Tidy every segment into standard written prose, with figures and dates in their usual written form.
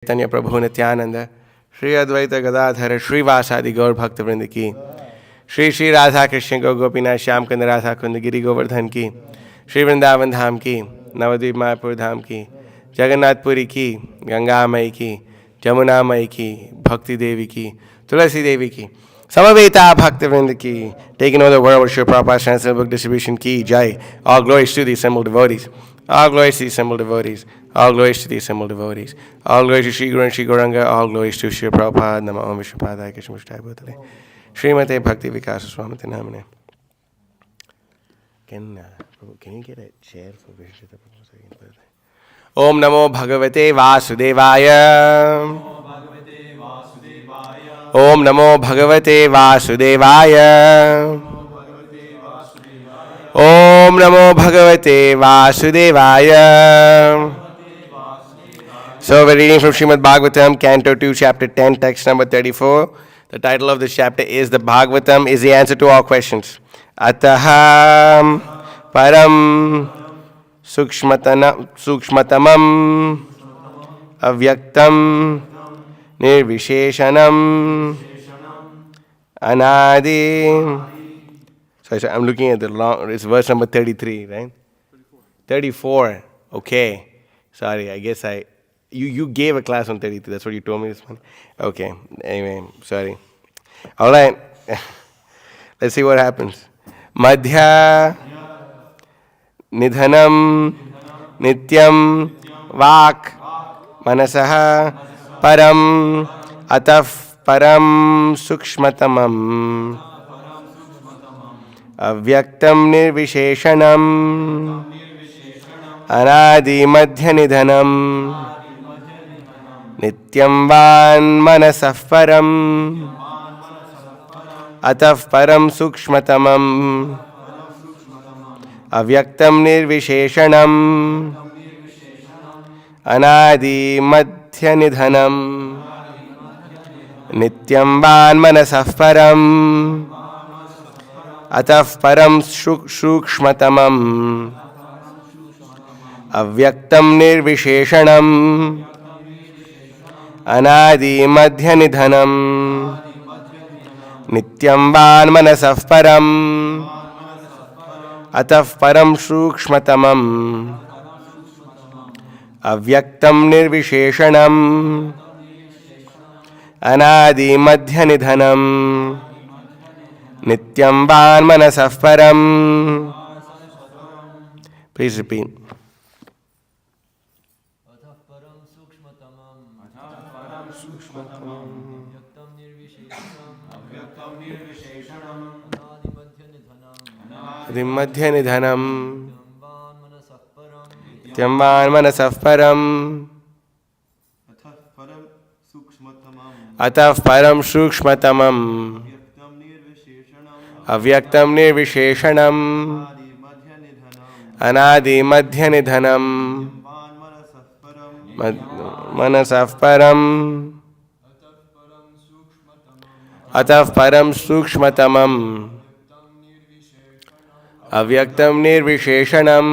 Chaitanya Prabhu Nityananda, Shri Advaita Gadadhara, Shri Vasadi Gaur Bhakta Vrinda ki, Shri Shri Radha Krishna Gaur Gopinath Shyam Kanda Radha Kunda Giri Govardhan ki, Shri Vrindavan Dham ki, Navadvip Mayapur Dham ki, Jagannath Puri ki, Ganga Mai ki, Jamuna Mai ki, Bhakti Devi ki, Tulasi Devi ki, Samaveta Bhakta Vrinda ki, taking over the world with Shri Prabhupada's Transcendental Book Distribution ki, Jai. All glories to the assembled devotees. All glories to the assembled devotees. All glories to the assembled devotees. All glories to Shri Guru and Shri Gauranga. All glories to Shri Prabhupada. Nama Om Vishnupadaya Krishna Mushtaya Bhutale. Srimate Bhakti Vikasa Swamati Namane. Can you get a chair for Vishnu Prabhu? Om Namo Bhagavate Vasudevaya. Om Namo Bhagavate Vasudevaya. Om Namo Bhagavate Vasudevaya. So we're reading from Srimad Bhagavatam, Canto 2, Chapter 10, text number 34. The title of this chapter is The Bhagavatam is the answer to all questions. Ataham Param Sukshmatamam Avyaktam Nirvisheshanam Anadi. So I'm looking at the long, it's verse number 33, right? 34. Okay. Sorry, I guess you gave a class on 33. That's what you told me this morning. Okay. Anyway, sorry. All right. Let's see what happens. Madhya Nidhanam Nityam Vak Manasaha Param Ataf Param Sukshmatamam Avyaktam Nirvisheshanam Anadi Madhya Nidhanam Nityam Van Manasaf Param Ataf Param Sukshmatamam Avyaktam Nirvisheshanam Anadi Madhya Nidhanam Nityam Van Manasaf Param Ataf Param Sukshmatamam Avyaktam Nirvisheshanam Anadi Madhya Nidhanam Nityam Van Manasaf Param Ataf Param Sukshmatamam Avyaktam Nirvisheshanam Anadi Madhya Nidhanam Nityam Van Manasaf Param. Please repeat. Madhya Nidhanam Nityam Van Manasaf Param Ataf Param Sukshmatamam Avyaktam Nirvisheshanam Anadi Madhya Nidhanam Manasaf Param Ataf Param Sukshmatamam Avyaktam Nirvisheshanam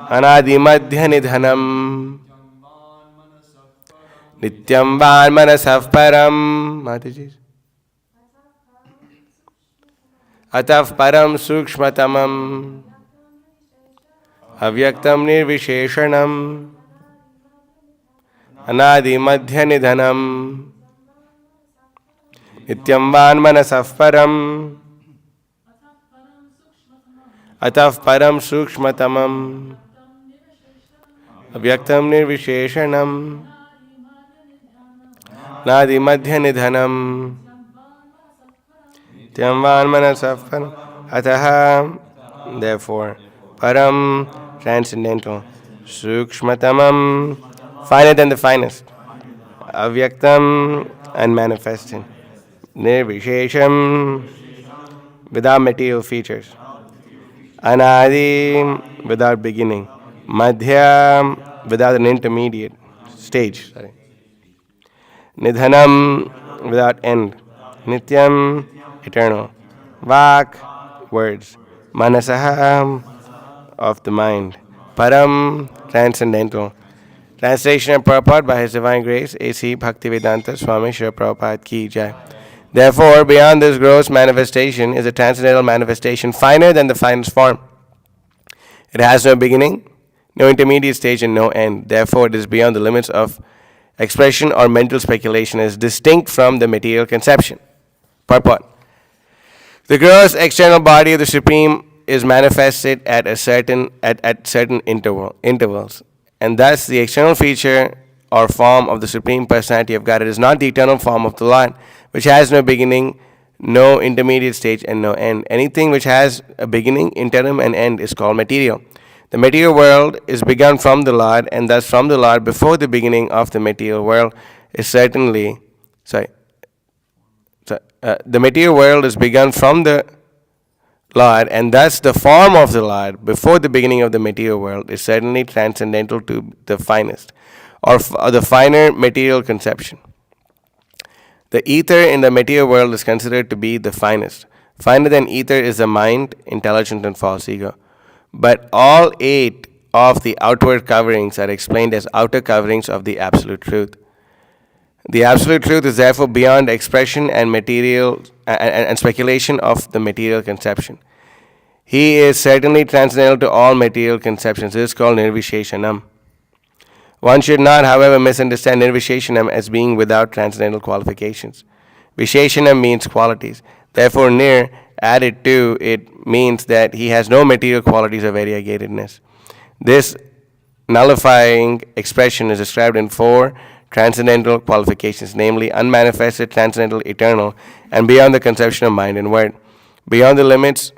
Anadi Madhya Nidhanam Nityam Van Manasaf Param. Mataji. Ataf Param Sukshmatamam Avyaktam Nirvisheshanam Anadi Madhya Nidhanam Nityam Van Manasaf Param Ataf Param Sukshmatamam Avyaktam Nirvisheshanam Nadi Madhya Nidhanam Nityam Van Manasaf Param. Ataha, therefore, Param, transcendental, Sukshmatamam, finer than the finest, Avyaktam, unmanifested, Nirvishesham, without material features, Anadi, without beginning, Madhya, without an intermediate stage, Nidhanam, without end, Nityam, eternal, Vak, words, Manasaha, of the mind, Param, transcendental, Translation and purport by His Divine Grace, A.C. Bhaktivedanta Swami Srila Prabhupada Ki Jai. Therefore, beyond this gross manifestation is a transcendental manifestation finer than the finest form. It has no beginning, no intermediate stage, and no end. Therefore, it is beyond the limits of expression or mental speculation, is distinct from the material conception. Purport. The gross external body of the Supreme is manifested at certain intervals, and thus the external feature or form of the Supreme Personality of Godhead is not the eternal form of the Lord, which has no beginning, no intermediate stage, and no end. Anything which has a beginning, interim, and end is called material. The material world is begun from the Lord, and thus from the Lord before the beginning of the material world is certainly, the material world is begun from the Lord, and thus the form of the Lord before the beginning of the material world is certainly transcendental to the finest, or the finer material conception. The ether in the material world is considered to be the finest. Finer than ether is the mind, intelligence, and false ego. But all 8 of the outward coverings are explained as outer coverings of the Absolute Truth. The Absolute Truth is therefore beyond expression and material and speculation of the material conception. He is certainly transcendental to all material conceptions. This is called Nirvisheshanam. One should not, however, misunderstand Nirvisheshanam as being without transcendental qualifications. Visheshanam means qualities. Therefore, Nir added to it means that he has no material qualities of variegatedness. This nullifying expression is described in 4 transcendental qualifications, namely unmanifested, transcendental, eternal, and beyond the conception of mind and word. Beyond the limits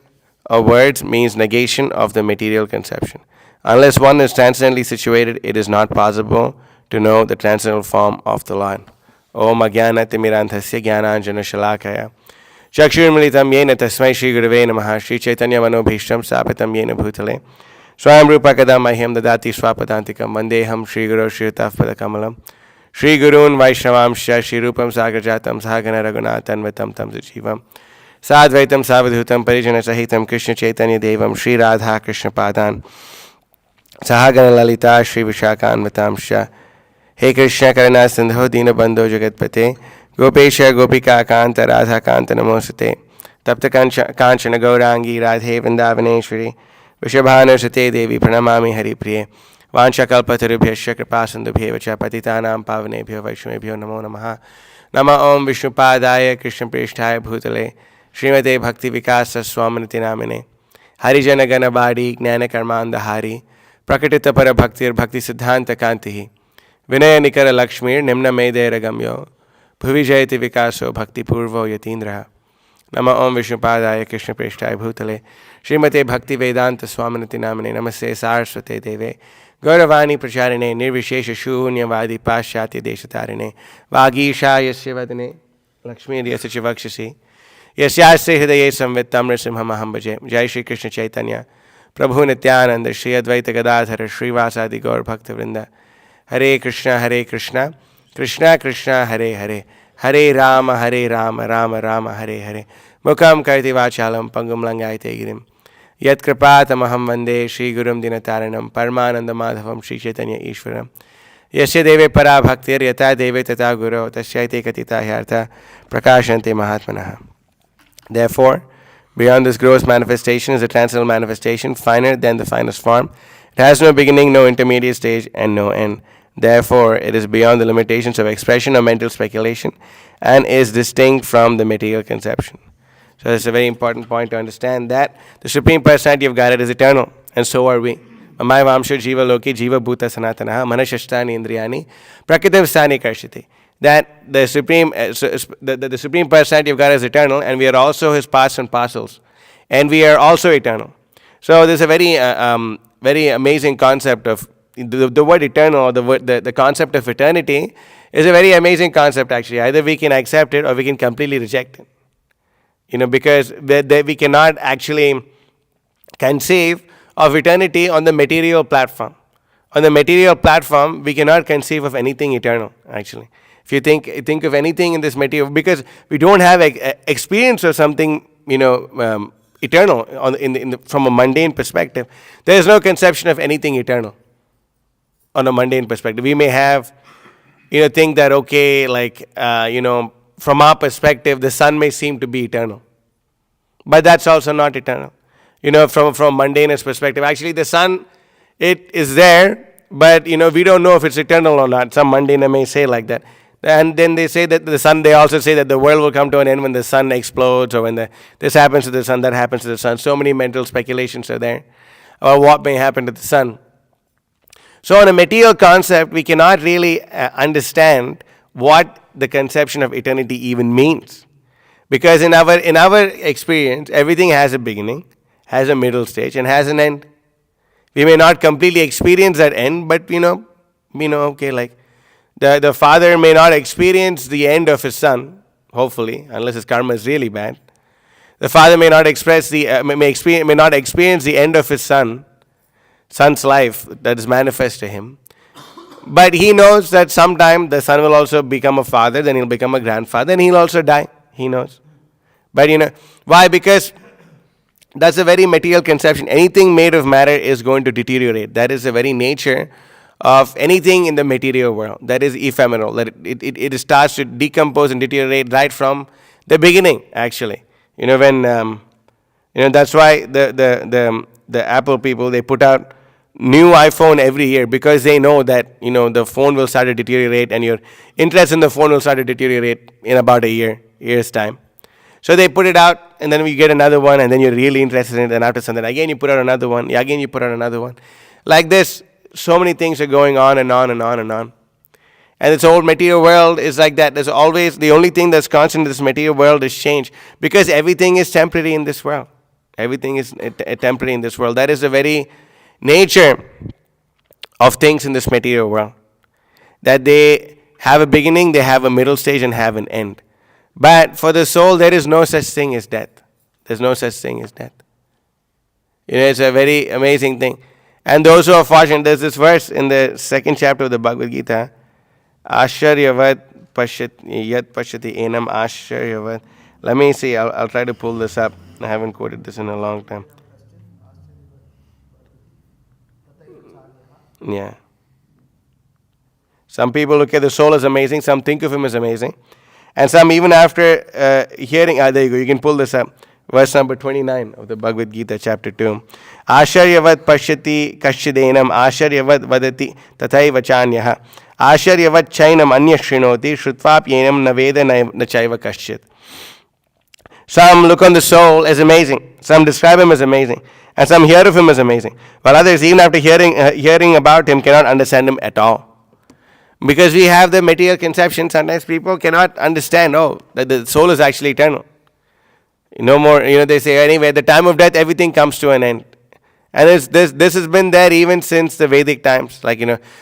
of words means negation of the material conception. Unless one is transcendently situated, it is not possible to know the transcendental form of the Lord. Om Agyana Timiranthasya Jnananjana Shalakaya Chakshurmilitam Yena Tasmai Shri Gurave Namaha Shri Chaitanya Manobhishtam Sapitam Yena Bhutale Swayam Rupa Kadam Mahyam Dadati Swapadantikam Vandeham Shri Guru Shri Tafpada Kamalam Shri Gurun Vaishnavamsha Shri Rupam Sagarjatam Sahagana Raghunathan Vitam Tam Sujivam Sadvaitam Savadhutam Parijana Sahitam Krishna Chaitanya Devam Shri Radha Krishna Padan Sahagana Lalita Shri Vishakan Vitamsha He Krishna Karana Sindho Dina Bandho Jagatpate Gopesha Gopika Kanta Radha Kanta Namosate Tapta Kanchana Gaurangi Radhe Vrindavaneshwari Vishabhanu Sate Devi Pranamami Hari Priye Vansha Kalpatarubhyasya Kripasandubhya Vacha Patitanam Pavanebhyo Vaishnavebhyo Namo Namaha Nama Om Vishnupadaya Krishna Prishthaya Bhutale Srimate Bhakti Vikasa Swaminati Namine Harijana Ganabadi Gnana Karmanda Hari Prakatita Para Bhaktir Bhakti Siddhanta Kantihi Vinaya Nikara Lakshmir Nimna Medera Gamyo Bhuvi Jayati Vikaso Bhakti Purvo Yatindraha Nama Om Vishnupadaya Krishna Prishthaya Bhutale Srimate Bhakti Vedanta Swaminati Namine Namaste Saraswate Deve Gauravani Pracharine Nirvishesha Shunyavadi Pashyatya Deshatarine Vagisha Yasya Vadane Lakshmi Yasya Vakshasi Yasyasya Hridaye Samvitam Nrsimha Maham Bhaje Jai Shri Krishna Chaitanya Prabhu Nityananda Shri Advaita Gadadhara Shri Vasadi Gaur Bhakta Vrinda Hare Krishna Krishna Krishna Hare Hare Hare Rama Rama Rama Hare Hare Mukam Karti Vachalam Pangum Langaite Girim Yat Kripatamaham Vande Shri Gurum Dinataranam Paramananda Madhavam Shri Chaitanya Ishwaram Yasya Deve Para Bhaktir Yata Deve Tata Guru Tasyaite Katita Hyartha Prakashante Mahatmanaha. Therefore, beyond this gross manifestation is a transcendental manifestation, finer than the finest form. It has no beginning, no intermediate stage, and no end. Therefore, it is beyond the limitations of expression or mental speculation, and is distinct from the material conception. So that's a very important point to understand, that the Supreme Personality of Godhead is eternal, and so are we. Mamai Vamsho Jiva Loki Jiva Bhuta Sanatanaha Manashashtani Indriyani Prakritam Stani Karshiti. That the Supreme Personality of God is eternal, and we are also His parts and parcels, and we are also eternal. So there's a very amazing concept of the word eternal, or the concept of eternity is a very amazing concept actually. Either we can accept it or we can completely reject it. Because we cannot actually conceive of eternity on the material platform. On the material platform, we cannot conceive of anything eternal actually. If you think of anything in this material, because we don't have experience of something, eternal from a mundane perspective, there is no conception of anything eternal. on a mundane perspective. We may have, think that, okay, like, from our perspective, the sun may seem to be eternal. But that's also not eternal. From mundane's perspective, actually the sun, it is there, but, we don't know if it's eternal or not. Some mundane may say like that. And then they say that the sun, they also say that the world will come to an end when the sun explodes, or when this happens to the sun, that happens to the sun. So many mental speculations are there about what may happen to the sun. So on a material concept, we cannot really understand what the conception of eternity even means. Because in our experience, everything has a beginning, has a middle stage, and has an end. We may not completely experience that end, but okay, like the father may not experience the end of his son, hopefully, unless his karma is really bad. The father may not may not experience the end of his son's life that is manifest to him. But he knows that sometime the son will also become a father, then he'll become a grandfather, and he'll also die. He knows. But why? Because that's a very material conception. Anything made of matter is going to deteriorate. That is the very nature of anything in the material world. That is ephemeral. That it starts to decompose and deteriorate right from the beginning, actually. When that's why the Apple people, they put out new iPhone every year, because they know that the phone will start to deteriorate, and your interest in the phone will start to deteriorate in about a year's time. So they put it out, and then you get another one, and then you're really interested in it, and after something, again you put out another one, again you put out another one. Like this, so many things are going on and on and on and on. And this whole material world is like that. There's always, the only thing that's constant in this material world is change, because everything is temporary in this world. Everything is temporary in this world. That is the very nature of things in this material world. That they have a beginning, they have a middle stage, and have an end. But for the soul, there is no such thing as death. There's no such thing as death. It's a very amazing thing. And those who are fortunate, there's this verse in the second chapter of the Bhagavad Gita, Asharyavat yat pashyati enam asharyavat. Let me see, I'll try to pull this up. I haven't quoted this in a long time. Yeah. Some people look at the soul as amazing, some think of him as amazing. And some, even after hearing, there you go, you can pull this up. Verse number 29 of the Bhagavad Gita, chapter 2. Asharyavat pashyati kashchidenam asharyavat vadati tathaiva chanyaha asharyavat chainam anya shrinoti shrutvapyenam naveda nachaiva kaschit. Some look on the soul as amazing. Some describe him as amazing. And some hear of him as amazing. While others, even after hearing about him, cannot understand him at all. Because we have the material conception, sometimes people cannot understand, that the soul is actually eternal. No more, they say, anyway, at the time of death, everything comes to an end. And this has been there even since the Vedic times. Like,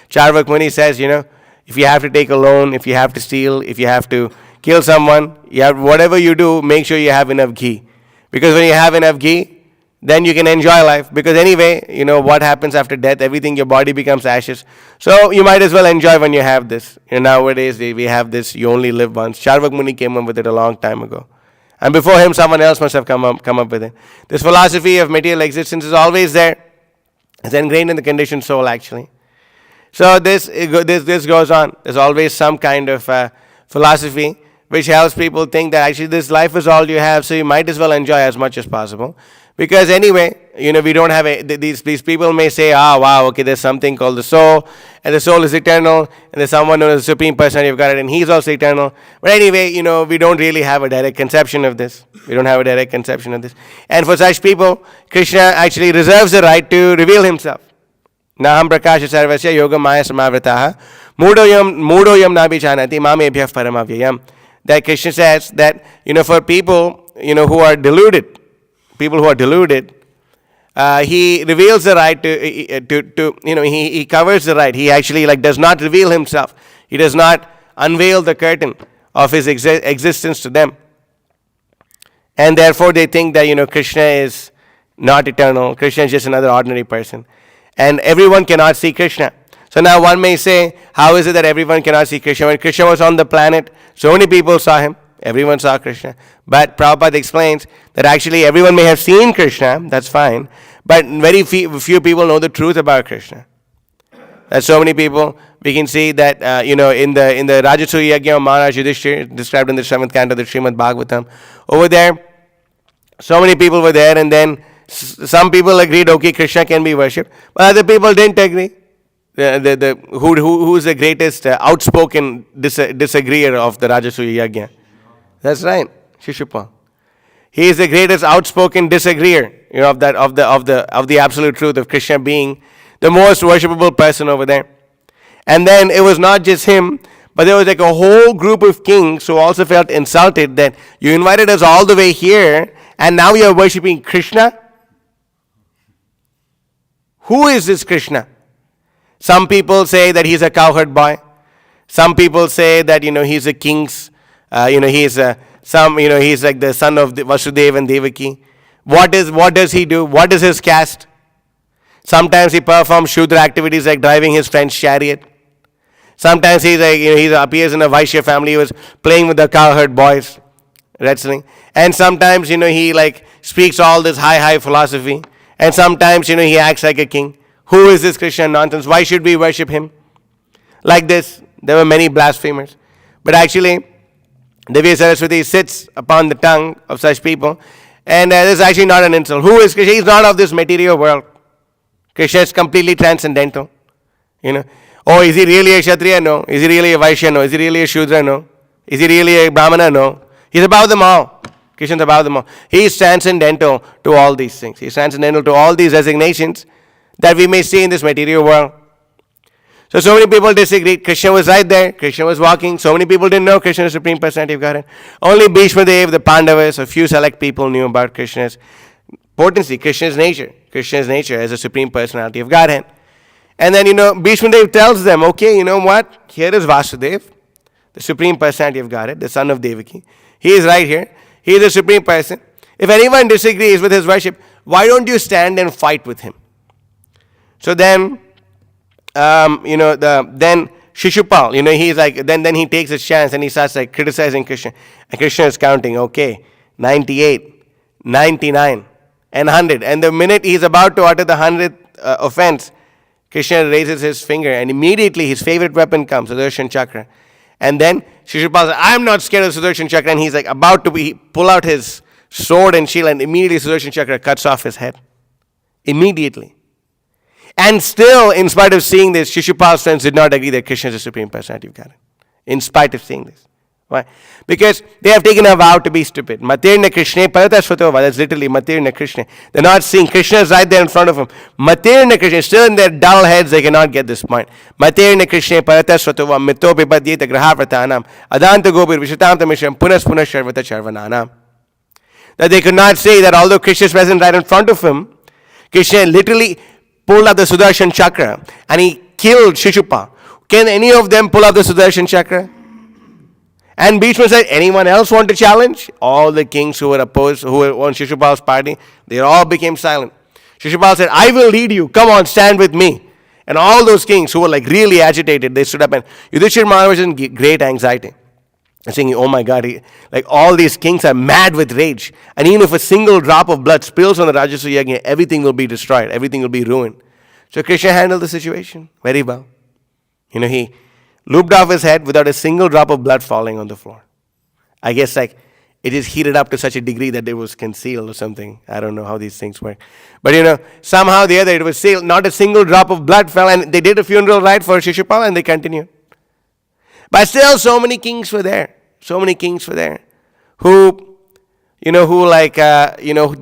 Charvak Muni says, if you have to take a loan, if you have to steal, if you have to kill someone, whatever you do, make sure you have enough ghee. Because when you have enough ghee, then you can enjoy life. Because anyway, what happens after death, everything, your body becomes ashes. So you might as well enjoy when you have this. Nowadays, we have this, you only live once. Charvak Muni came up with it a long time ago. And before him, someone else must have come up with it. This philosophy of material existence is always there. It's ingrained in the conditioned soul, actually. So this goes on. There's always some kind of philosophy which helps people think that actually this life is all you have, so you might as well enjoy as much as possible. Because anyway, we don't have these people may say, wow, okay, there's something called the soul, and the soul is eternal, and there's someone known as the Supreme Person, you've got it, and he's also eternal. But anyway, we don't really have a direct conception of this. We don't have a direct conception of this. And for such people, Krishna actually reserves the right to reveal himself. Naham prakasha sarvasya yoga maya samavrataha mudoyam nabhichanati mamebhyah paramavyayam. That Krishna says that, for people, who are deluded, he reveals the right to he covers the right. He actually does not reveal himself. He does not unveil the curtain of his existence to them. And therefore they think that, Krishna is not eternal. Krishna is just another ordinary person. And everyone cannot see Krishna. So now one may say, how is it that everyone cannot see Krishna? When Krishna was on the planet, so many people saw him. Everyone saw Krishna. But Prabhupada explains that actually everyone may have seen Krishna, that's fine, but very few people know the truth about Krishna. That so many people, we can see that, in the Rajasuya Yajna of Maharaj Yudhishthira, described in the 7th canto of the Srimad Bhagavatam, over there, so many people were there, and then some people agreed, okay, Krishna can be worshipped, but other people didn't agree. Who is the greatest outspoken disagreeer of the Rajasuya Yajna? That's right, Shishupal. He is the greatest outspoken disagreeer, of the absolute truth of Krishna being the most worshipable person over there. And then it was not just him, but there was like a whole group of kings who also felt insulted that you invited us all the way here and now you're worshipping Krishna. Who is this Krishna? Some people say that he's a cowherd boy. Some people say that he's a king's. He's like the son of Vasudeva and Devaki. What does he do? What is his caste? Sometimes he performs Shudra activities like driving his friend's chariot. Sometimes he appears in a Vaishya family. He was playing with the cowherd boys, wrestling. And sometimes he like speaks all this high philosophy. And sometimes he acts like a king. Who is this Krishna nonsense? Why should we worship him? Like this, there were many blasphemers. But actually, Divya Saraswati sits upon the tongue of such people. And this is actually not an insult. Who is Krishna? He's not of this material world. Krishna is completely transcendental. Oh, is he really a Kshatriya? No. Is he really a Vaishya? No. Is he really a Shudra? No. Is he really a Brahmana? No. He's above them all. Krishna is above them all. He is transcendental to all these things. He is transcendental to all these designations that we may see in this material world. So many people disagreed. Krishna was right there. Krishna was walking. So many people didn't know Krishna is the Supreme Personality of Godhead. Only Bhishma Dev, the Pandavas, a few select people knew about Krishna's potency, Krishna's nature as a Supreme Personality of Godhead. And then, Bhishma Dev tells them, okay, you know what? Here is Vasudeva, the Supreme Personality of Godhead, the son of Devaki. He is right here. He is the Supreme Person. If anyone disagrees with his worship, why don't you stand and fight with him? So then, then Shishupal, he's like, then he takes his chance and he starts like criticizing Krishna. And Krishna is counting, okay, 98, 99, and 100. And the minute he's about to utter the 100th offense, Krishna raises his finger and immediately his favorite weapon comes, Sudarshan Chakra. And then Shishupal says, I'm not scared of Sudarshan Chakra. And he's like about to pull out his sword and shield, and immediately Sudarshan Chakra cuts off his head. Immediately. And still, in spite of seeing this, Shishupal's friends did not agree that Krishna is the Supreme Personality of Godhead. In spite of seeing this. Why? Because they have taken a vow to be stupid. Matirna Krishna Paratasvatova. That's literally Matirna Krishna. They're not seeing Krishna is right there in front of them. Matirna Krishna, still in their dull heads, they cannot get this point. Matirna Krishna Paratasvatova Mitopi Padyeta Grahapratanam Adanta Gopir Vishatamta Mishram Punas Sharvata Charvananam. That they could not say that although Krishna is present right in front of him, Krishna literally pulled up the Sudarshan Chakra and he killed Shishupal. Can any of them pull up the Sudarshan Chakra? And Bhishma said, anyone else want to challenge? All the kings who were opposed, who were on Shishupal's party, they all became silent. Shishupal said, I will lead you. Come on, stand with me. And all those kings who were like really agitated, they stood up, and Yudhishthira Maharaj was in great anxiety. And saying, oh my God, like all these kings are mad with rage. And even if a single drop of blood spills on the Rajasuya Yajna, everything will be destroyed. Everything will be ruined. So Krishna handled the situation very well. He looped off his head without a single drop of blood falling on the floor. I guess like it is heated up to such a degree that it was concealed or something. I don't know how these things work. But somehow or the other it was sealed. Not a single drop of blood fell, and they did a funeral rite for Shishupal and they continued. But still so many kings were there. So many kings were there who they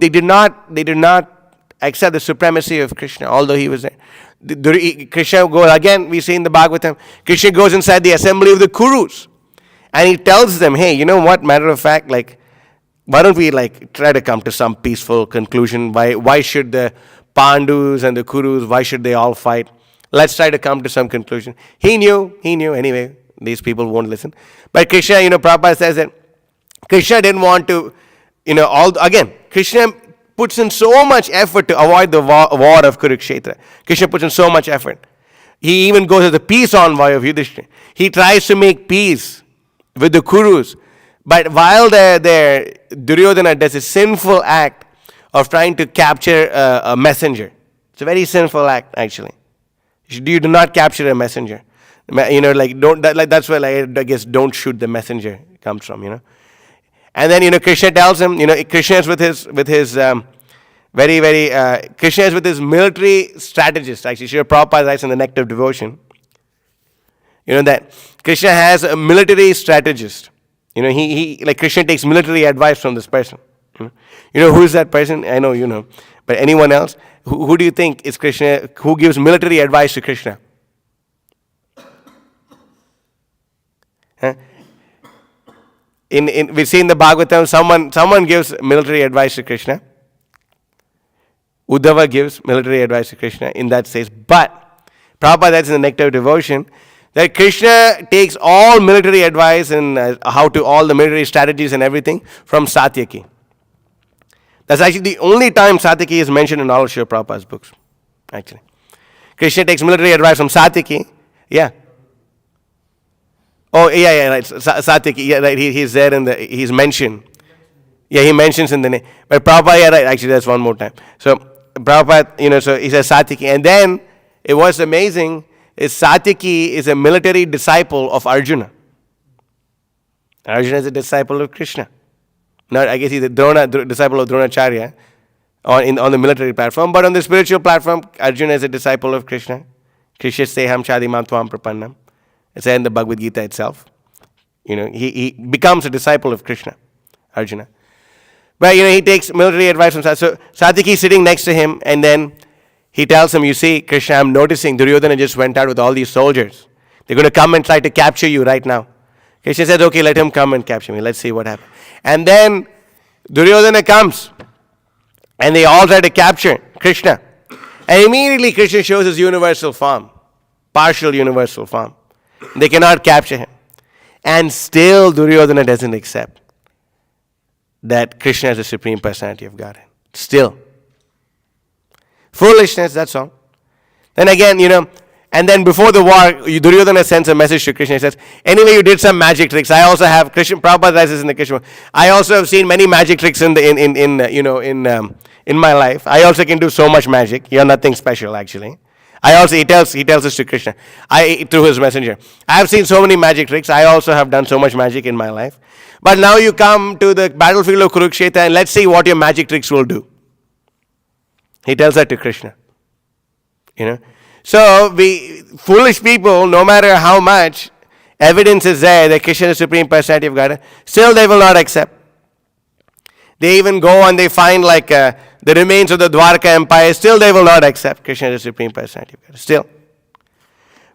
did not accept the supremacy of Krishna, although he was there. Krishna goes, again, we see in the Bhagavatam, Krishna goes inside the assembly of the Kurus. And he tells them, hey, you know what, matter of fact, like, why don't we like try to come to some peaceful conclusion? Why should the Pandus and the Kurus, why should they all fight? Let's try to come to some conclusion. He knew anyway. These people won't listen. But Krishna, Prabhupada says that Krishna didn't want to, Krishna puts in so much effort to avoid the war of Kurukshetra. Krishna puts in so much effort. He even goes as the peace envoy of Yudhishthira. He tries to make peace with the Kurus. But while they're there, Duryodhana does a sinful act of trying to capture a messenger. It's a very sinful act, actually. You do not capture a messenger. Like don't like that's where I guess don't shoot the messenger comes from. And then Krishna tells him. Krishna is with his Krishna is with his military strategist. Actually, Srila Prabhupada writes in the Nectar of Devotion. That Krishna has a military strategist. He like Krishna takes military advice from this person. Who is that person? I know you know. But anyone else? Who do you think is Krishna? Who gives military advice to Krishna? Huh? We see in the Bhagavatam, someone gives military advice to Krishna. Uddhava gives military advice to Krishna in that says, but Prabhupada, that's in the Nectar of Devotion, that Krishna takes all military advice and all the military strategies and everything from Satyaki. That's actually the only time Satyaki is mentioned in all of Srila Prabhupada's books. Actually, Krishna takes military advice from Satyaki. Yeah. Oh, yeah, right. Satyaki, yeah, right. He's there he's mentioned. Yeah, he mentions in the name. But Prabhupada, yeah, right. Actually, that's one more time. So Prabhupada, so he says Satyaki, and then it was amazing. Is Satyaki is a military disciple of Arjuna. Arjuna is a disciple of Krishna. Now, I guess he's a disciple of Dronacharya on the military platform, but on the spiritual platform, Arjuna is a disciple of Krishna. Krishna seham shadimam tvam prapannam. It's in the Bhagavad Gita itself. He becomes a disciple of Krishna, Arjuna. But he takes military advice from Satyaki. So Satyaki is sitting next to him, and then he tells him, you see, Krishna, I'm noticing Duryodhana just went out with all these soldiers. They're going to come and try to capture you right now. Krishna says, okay, let him come and capture me. Let's see what happens. And then Duryodhana comes, and they all try to capture Krishna. And immediately Krishna shows his universal form, partial universal form. They cannot capture him. And still Duryodhana doesn't accept that Krishna is the Supreme Personality of Godhead. Still. Foolishness, that's all. Then again, and then before the war, Duryodhana sends a message to Krishna. He says, anyway, you did some magic tricks. I also have, Prabhupada writes this in the Krishna. I also have seen many magic tricks in my life. I also can do so much magic. You're nothing special, actually. He tells this to Krishna, through his messenger. I have seen so many magic tricks. I also have done so much magic in my life. But now you come to the battlefield of Kurukshetra and let's see what your magic tricks will do. He tells that to Krishna. So we foolish people, no matter how much evidence is there that Krishna is the Supreme Personality of God, still they will not accept. They even go and they find the remains of the Dwarka Empire. Still they will not accept Krishna is the Supreme Personality of God. Still.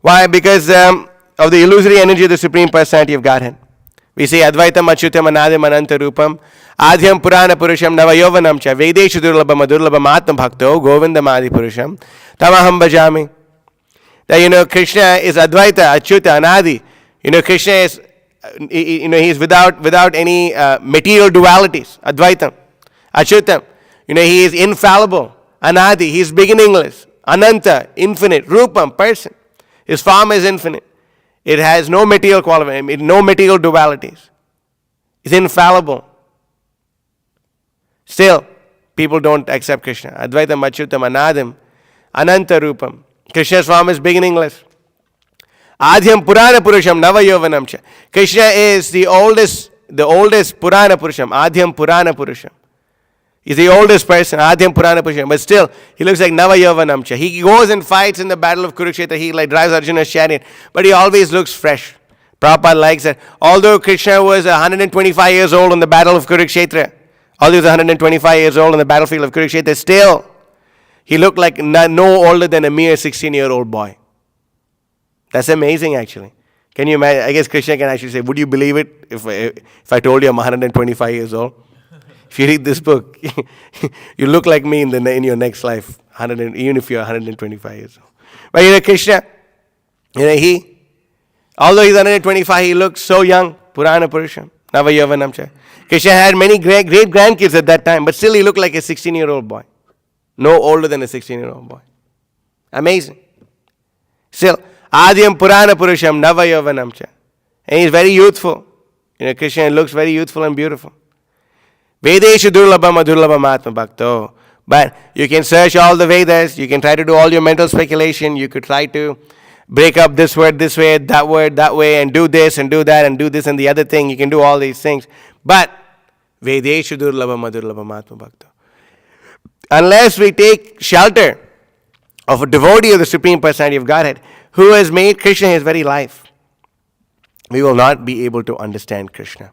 Why? Because of the illusory energy of the Supreme Personality of Godhead. We say Advaitam Achyutam Anadim Ananta Rupam Adhyam Purana Purusham Navayovanam Cha Vedeshu Durlabham Adurlabham Atma Bhakto Govindam Adi Purusham Tamaham Bhajami. That Krishna is Advaita, Achyuta, Anadi. Krishna is he's without any material dualities. Advaitam, Achyutam. He is infallible. Anadi, he is beginningless. Ananta, infinite. Rupam, person. His form is infinite. It has no material quality, no material dualities. It's infallible. Still, people don't accept Krishna. Advaitam, Achyutam, Anadim, Ananta Rupam. Krishna's form is beginningless. Adhyam Purana Purusham Navayovanam Cha. Krishna is the oldest Purana Purusham. Adhyam Purana Purusham. He's the oldest person, Adhyam Purana Purusham. But still, he looks like Navayovanam Cha. He goes and fights in the battle of Kurukshetra. He drives Arjuna's chariot. But he always looks fresh. Prabhupada likes that. Although Krishna was 125 years old on the battle of Kurukshetra, although he was 125 years old on the battlefield of Kurukshetra, still, he looked like no older than a mere 16-year-old boy. That's amazing, actually. Can you imagine? I guess Krishna can actually say, would you believe it if I told you I'm 125 years old? If you read this book, you look like me in your next life, even if you're 125 years old. But Krishna, although he's 125, he looks so young. Purana Purusham, Navayavanam Cha. Krishna had many great grandkids at that time, but still he looked like a 16-year-old boy. No older than a 16-year-old boy. Amazing. Still, Adhyam Purana Purusham Navayavanam Cha. And he's very youthful. Krishna looks very youthful and beautiful. Vedeshu Durlabham Adurlabham Atma Bhakto But you can search all the Vedas, you can try to do all your mental speculation, you could try to break up this word that way, and do this and do that and do this and the other thing. You can do all these things. But Vedeshu Durlabha Madurlabha Matma Bhakta. Unless we take shelter of a devotee of the Supreme Personality of Godhead who has made Krishna his very life, we will not be able to understand Krishna.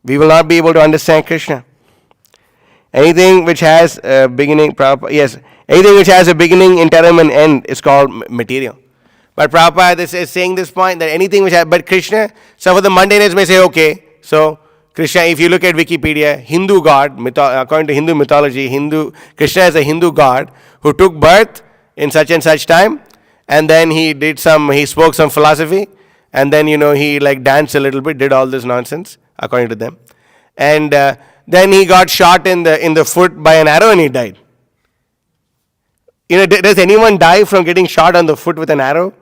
We will not be able to understand Krishna. Anything which has a beginning, anything which has a beginning, interim, and end is called material. But Prabhupada is saying this point that anything which has, but Krishna, some of the mundanes may say, okay, so Krishna, if you look at Wikipedia, Hindu god, according to Hindu mythology, Krishna is a Hindu god who took birth in such and such time, and then he spoke some philosophy, and then, he like danced a little bit, did all this nonsense, according to them. And then he got shot in the foot by an arrow and he died. Does anyone die from getting shot on the foot with an arrow?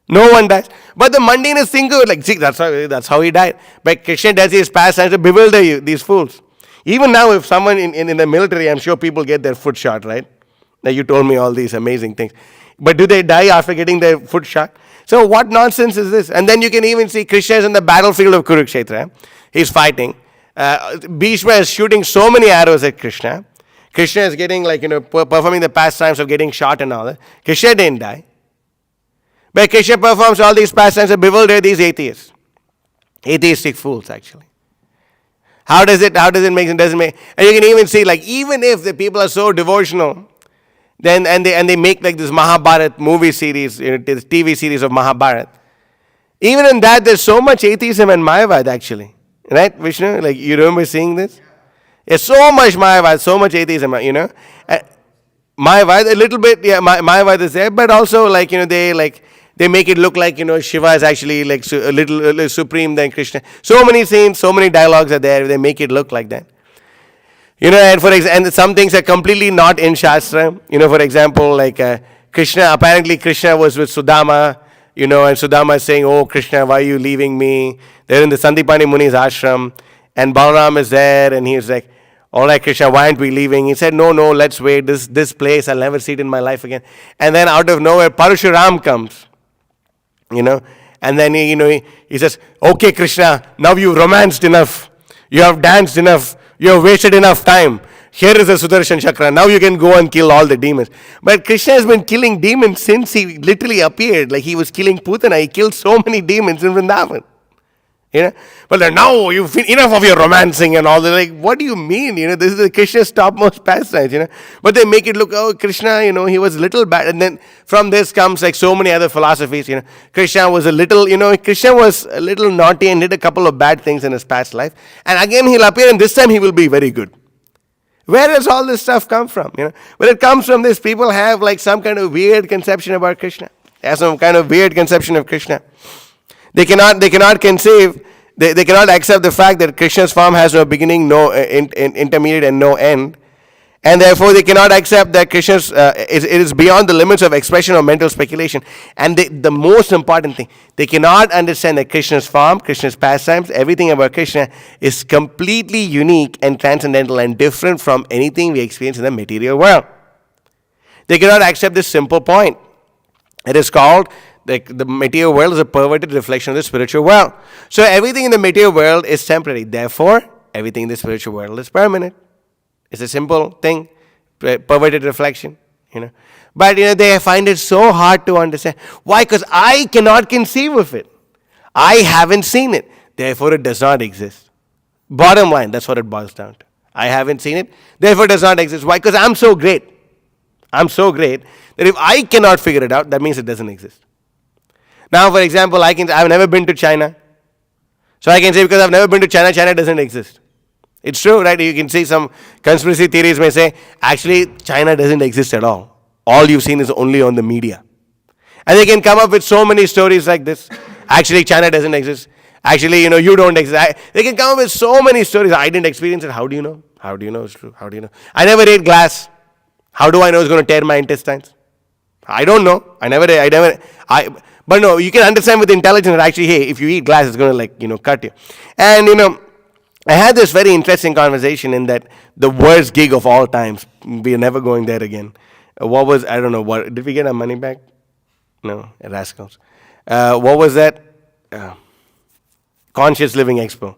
No one dies. But the mundanest thinker, like, see, that's how he died. But Krishna does his pastimes to bewilder you, these fools. Even now, if someone in the military, I'm sure people get their foot shot, right? Now, you told me all these amazing things. But do they die after getting their foot shot? So what nonsense is this? And then you can even see Krishna is in the battlefield of Kurukshetra. He's fighting. Bhishma is shooting so many arrows at Krishna. Krishna is getting performing the pastimes of getting shot and all that. Krishna didn't die. But Krishna performs all these pastimes to bewilder these atheists. Atheistic fools, actually. How does it make sense? Doesn't make. And you can even see, like, even if the people are so devotional, then and they make like this Mahabharat movie series, this TV series of Mahabharat. Even in that, there's so much atheism and Mayavad, actually. Right, Vishnu? Like, you remember seeing this? There's so much Mayavad, so much atheism, Mayavad, a little bit, Mayavad is there, but also, they make it look like, Shiva is actually like a little supreme than Krishna. So many scenes, so many dialogues are there, they make it look like that. And some things are completely not in Shastra. For example, like apparently Krishna was with Sudama, and Sudama is saying, oh, Krishna, why are you leaving me? They're in the Sandipani Muni's ashram, and Balaram is there, and he's like, all right, Krishna, why aren't we leaving? He said, no, let's wait. This place, I'll never see it in my life again. And then out of nowhere, Parashuram comes, and then he says, okay, Krishna, now you've romanced enough. You have danced enough. You have wasted enough time. Here is the Sudarshan Chakra. Now you can go and kill all the demons. But Krishna has been killing demons since he literally appeared. Like, he was killing Putana. He killed so many demons in Vrindavan. But now you've enough of your romancing and all that. Like, what do you mean? This is the Krishna's topmost pastimes. But they make it look, oh, Krishna, he was little bad. And then from this comes like so many other philosophies. Krishna was a little naughty and did a couple of bad things in his past life. And again he'll appear, and this time he will be very good. Where does all this stuff come from? Well, it comes from this. People have like some kind of weird conception about Krishna. They have some kind of weird conception of Krishna. They cannot conceive, they cannot accept the fact that Krishna's form has no beginning, no intermediate, and no end. And therefore they cannot accept that Krishna's, it is beyond the limits of expression or mental speculation. And the most important thing, they cannot understand that Krishna's form, Krishna's pastimes, everything about Krishna is completely unique and transcendental and different from anything we experience in the material world. They cannot accept this simple point. It is called the material world is a perverted reflection of the spiritual world. So everything in the material world is temporary. Therefore, everything in the spiritual world is permanent. It's a simple thing, perverted reflection, But, they find it so hard to understand. Why? Because I cannot conceive of it. I haven't seen it. Therefore, it does not exist. Bottom line, that's what it boils down to. I haven't seen it. Therefore, it does not exist. Why? Because I'm so great. I'm so great that if I cannot figure it out, that means it doesn't exist. Now, for example, I've never been to China. So I can say because I've never been to China, China doesn't exist. It's true, right? You can see some conspiracy theories may say, actually, China doesn't exist at all. All you've seen is only on the media. And they can come up with so many stories like this. Actually, China doesn't exist. Actually, you don't exist. They can come up with so many stories. I didn't experience it. How do you know? How do you know it's true? How do you know? I never ate glass. How do I know it's going to tear my intestines? I don't know. But no, you can understand with intelligence that actually, hey, if you eat glass, it's going to cut you. And, I had this very interesting conversation in that the worst gig of all times. We are never going there again. What was, I don't know, what did we get our money back? No, rascals. What was that? Conscious Living Expo.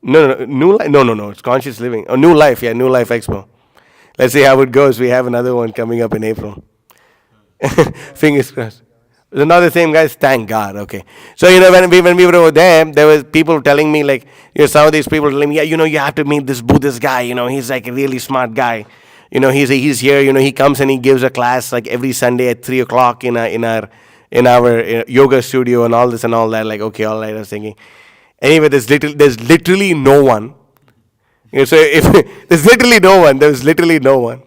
No, New Life. No. It's Conscious Living. Oh, New Life. Yeah, New Life Expo. Let's see how it goes. We have another one coming up in April. Fingers crossed. They're not the same guys. Thank God. Okay. So when we were over there was people telling me like some of these people telling me, yeah, you have to meet this Buddhist guy. He's like a really smart guy. He's here. He comes and he gives a class like every Sunday at 3:00 in our yoga studio and all this and all that. Like, okay, all right. I was thinking. Anyway, there's literally no one. So if there's literally no one.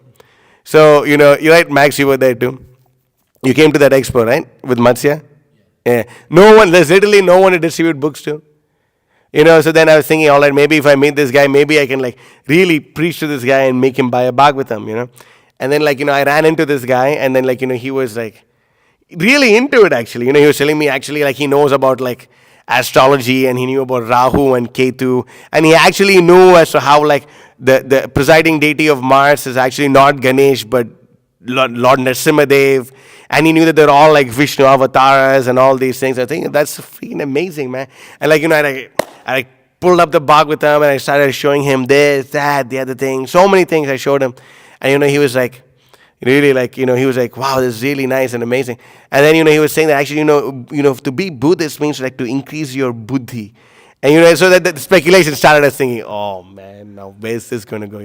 So you're right, Max. You were there too. You came to that expo, right, with Matsya? Yeah. No one. There's literally no one to distribute books to. So then I was thinking, all right, maybe if I meet this guy, maybe I can like really preach to this guy and make him buy a Bhagavatam, And then I ran into this guy, and then he was like really into it actually. He was telling me actually like he knows about like astrology, and he knew about Rahu and Ketu, and he actually knew as to how like the presiding deity of Mars is actually not Ganesh but Lord Nrsimhadev, and he knew that they're all like Vishnu avatars and all these things. I think that's freaking amazing, man. And I pulled up the Bhagavatam and I started showing him this, that, the other thing, so many things I showed him, and he was like really like he was like, wow, this is really nice and amazing. And then he was saying that actually to be Buddhist means like to increase your buddhi. And so that the speculation started us thinking, oh man, now where's this going to go?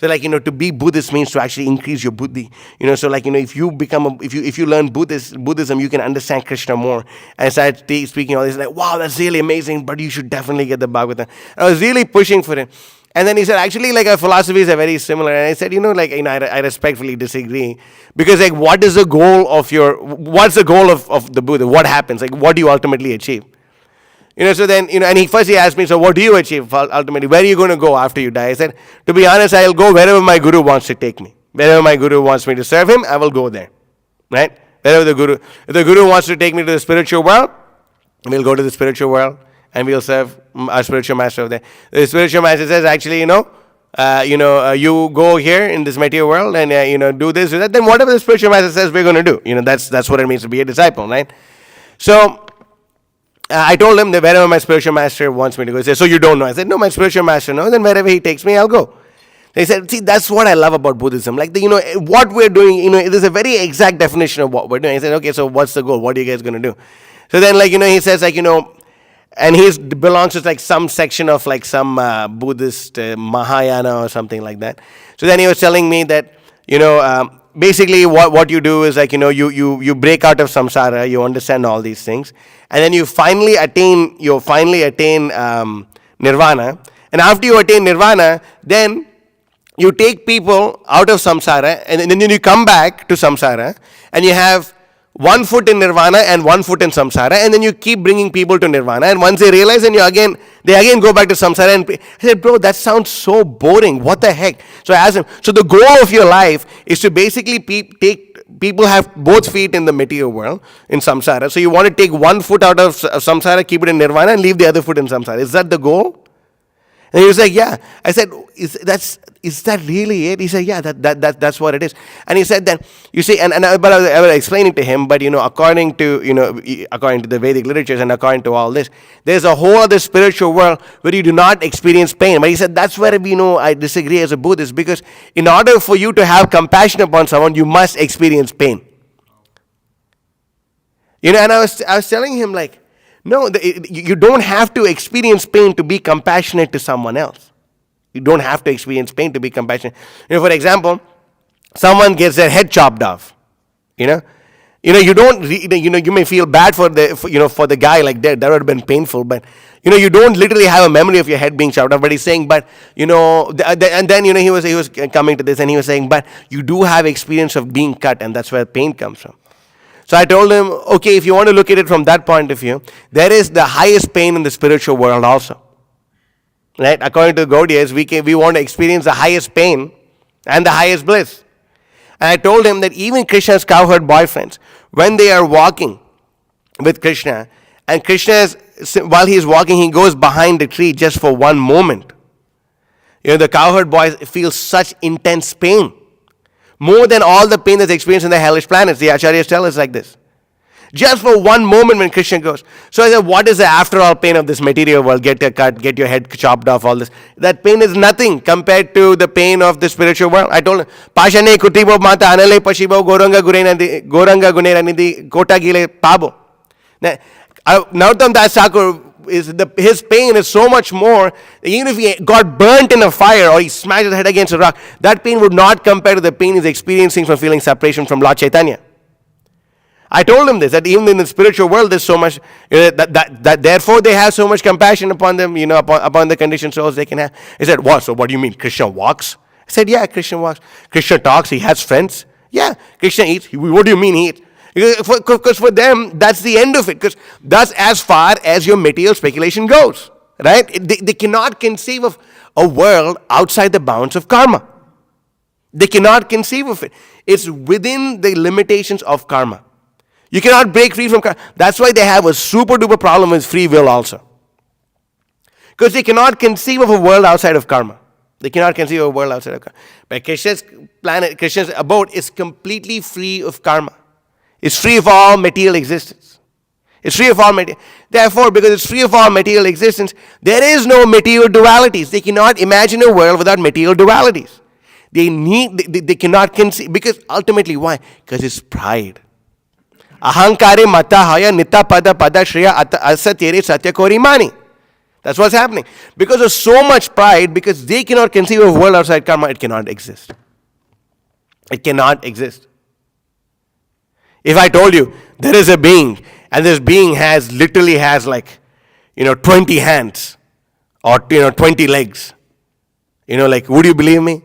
So like to be Buddhist means to actually increase your buddhi. So like if you become if you learn Buddhism, you can understand Krishna more. And I started speaking all this like, wow, that's really amazing, but you should definitely get the Bhagavatam. I was really pushing for it. And then he said, actually, like our philosophies are very similar. And I said, I respectfully disagree, because like what's the goal of the Buddha? What happens? Like what do you ultimately achieve? So then, and he asked me, so what do you achieve ultimately? Where are you going to go after you die? I said, to be honest, I'll go wherever my guru wants to take me. Wherever my guru wants me to serve him, I will go there. Right? If the guru wants to take me to the spiritual world, we'll go to the spiritual world and we'll serve our spiritual master over there. The spiritual master says, actually, you go here in this material world and, do this, do that. Then whatever the spiritual master says, we're going to do. That's what it means to be a disciple, right? So, I told him that wherever my spiritual master wants me to go. He said, so you don't know? I said, no, my spiritual master knows. Then wherever he takes me, I'll go. He said, see, that's what I love about Buddhism. Like, what we're doing, it is a very exact definition of what we're doing. I said, okay, so what's the goal? What are you guys going to do? So then, he says, and he belongs to like some section of like some Buddhist Mahayana or something like that. So then he was telling me that, basically what you do is like, you break out of samsara, you understand all these things, and then you finally attain nirvana. And after you attain nirvana, then you take people out of samsara, and then you come back to samsara, and you have 1 foot in nirvana and 1 foot in samsara, and then you keep bringing people to nirvana, and once they realize, then they again go back to samsara. And I said, bro, that sounds so boring. What the heck? So I asked him, so the goal of your life is to basically people have both feet in the material world, in samsara. So you want to take 1 foot out of samsara, keep it in nirvana, and leave the other foot in samsara. Is that the goal? And he was like, yeah. I said, is that really it? He said, yeah, that's what it is. And he said that, you see, but I was explaining to him, but according to the Vedic literatures and according to all this, there's a whole other spiritual world where you do not experience pain. But he said, that's where I disagree as a Buddhist, because in order for you to have compassion upon someone, you must experience pain. And I was telling him like, no, you don't have to experience pain to be compassionate to someone else. You don't have to experience pain to be compassionate. For example, someone gets their head chopped off. You don't. You may feel bad for the guy like that. That would have been painful, but you don't literally have a memory of your head being chopped off. But he's saying, but and then he was coming to this, and he was saying, but you do have experience of being cut, and that's where pain comes from. So I told him, okay, if you want to look at it from that point of view, there is the highest pain in the spiritual world also. Right? According to the Gaudiyas, we want to experience the highest pain and the highest bliss. And I told him that even Krishna's cowherd boyfriends, when they are walking with Krishna, and Krishna, while he is walking, he goes behind the tree just for one moment. The cowherd boy feels such intense pain. More than all the pain that's experienced in the hellish planets. The Acharyas tell us like this. Just for one moment when Krishna goes. So I said, what is the after all pain of this material world? Get a cut, get your head chopped off, all this. That pain is nothing compared to the pain of the spiritual world. I told him, Pashane kutibo mata anale pashibo goranga guneranidhi kota gile pabo. Nautam Das Thakur, his pain is so much more. Even if he got burnt in a fire or he smashed his head against a rock, that pain would not compare to the pain he's experiencing from feeling separation from Lord Chaitanya. I told him this, that even in the spiritual world there's so much, that therefore they have so much compassion upon them, upon the conditioned souls they can have. He said, what? So what do you mean? Krishna walks? I said, yeah, Krishna walks. Krishna talks, he has friends. Yeah, Krishna eats. What do you mean he eats? Because for them, that's the end of it. Because that's as far as your material speculation goes. Right? They cannot conceive of a world outside the bounds of karma. They cannot conceive of it. It's within the limitations of karma. You cannot break free from karma. That's why they have a super duper problem with free will also. Because they cannot conceive of a world outside of karma. They cannot conceive of a world outside of karma. But Krishna's planet, Krishna's abode is completely free of karma. It's free of all material existence. It's free of all material. Therefore, because it's free of all material existence, there is no material dualities. They cannot imagine a world without material dualities. They cannot conceive. Because ultimately, why? Because it's pride. Ahankare mata haya nita pada shriya asatyere satyakori mani. That's what's happening. Because of so much pride, because they cannot conceive of a world outside karma, it cannot exist. It cannot exist. If I told you there is a being, and this being literally has 20 hands or 20 legs, would you believe me?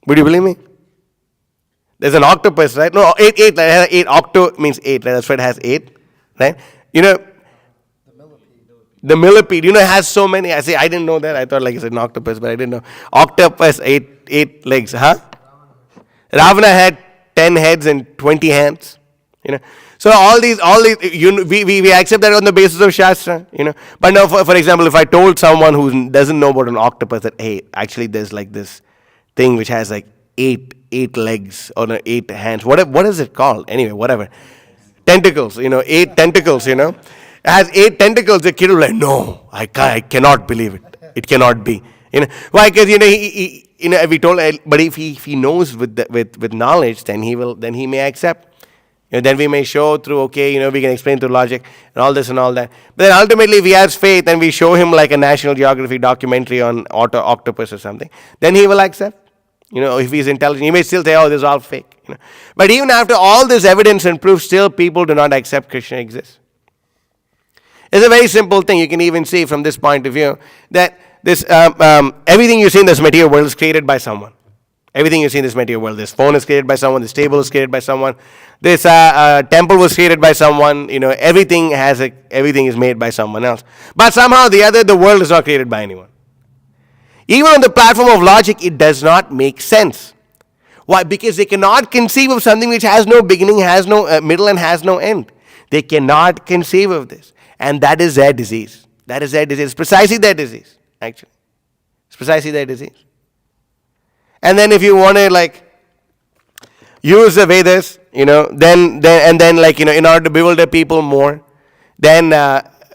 Would you believe me? There's an octopus, right? No, eight. Octo means 8. Right? That's why it has 8, right? The millipede, it has so many. I didn't know that. I thought it's an octopus, but I didn't know. Octopus, 8 legs, huh? Ravana had 10 heads and 20 hands, So all these, we accept that on the basis of Shastra, But now, for example, if I told someone who doesn't know about an octopus that, hey, actually there's this thing which has 8 legs or 8 hands, what is it called? Anyway, whatever. Tentacles, 8 tentacles, It has 8 tentacles. The kid will be like, no, I cannot believe it. It cannot be. Why? Because we told, but if he knows with knowledge, then he may accept. Then we may show through, we can explain through logic and all this and all that. But then ultimately, if he has faith and we show him a National Geographic documentary on octopus or something, then he will accept. If he's intelligent, he may still say, oh, this is all fake. But even after all this evidence and proof, still people do not accept Krishna exists. It's a very simple thing. You can even see from this point of view that this everything you see in this material world is created by someone. Everything you see in this material world, this phone is created by someone, this table is created by someone, this temple was created by someone. Everything is made by someone else. But somehow the other, the world is not created by anyone. Even on the platform of logic, it does not make sense. Why? Because they cannot conceive of something which has no beginning, has no middle, and has no end. They cannot conceive of this. And that is their disease. That is their disease. It's precisely their disease, actually. It's precisely their disease. And then if you want to use the Vedas, in order to bewilder people more, then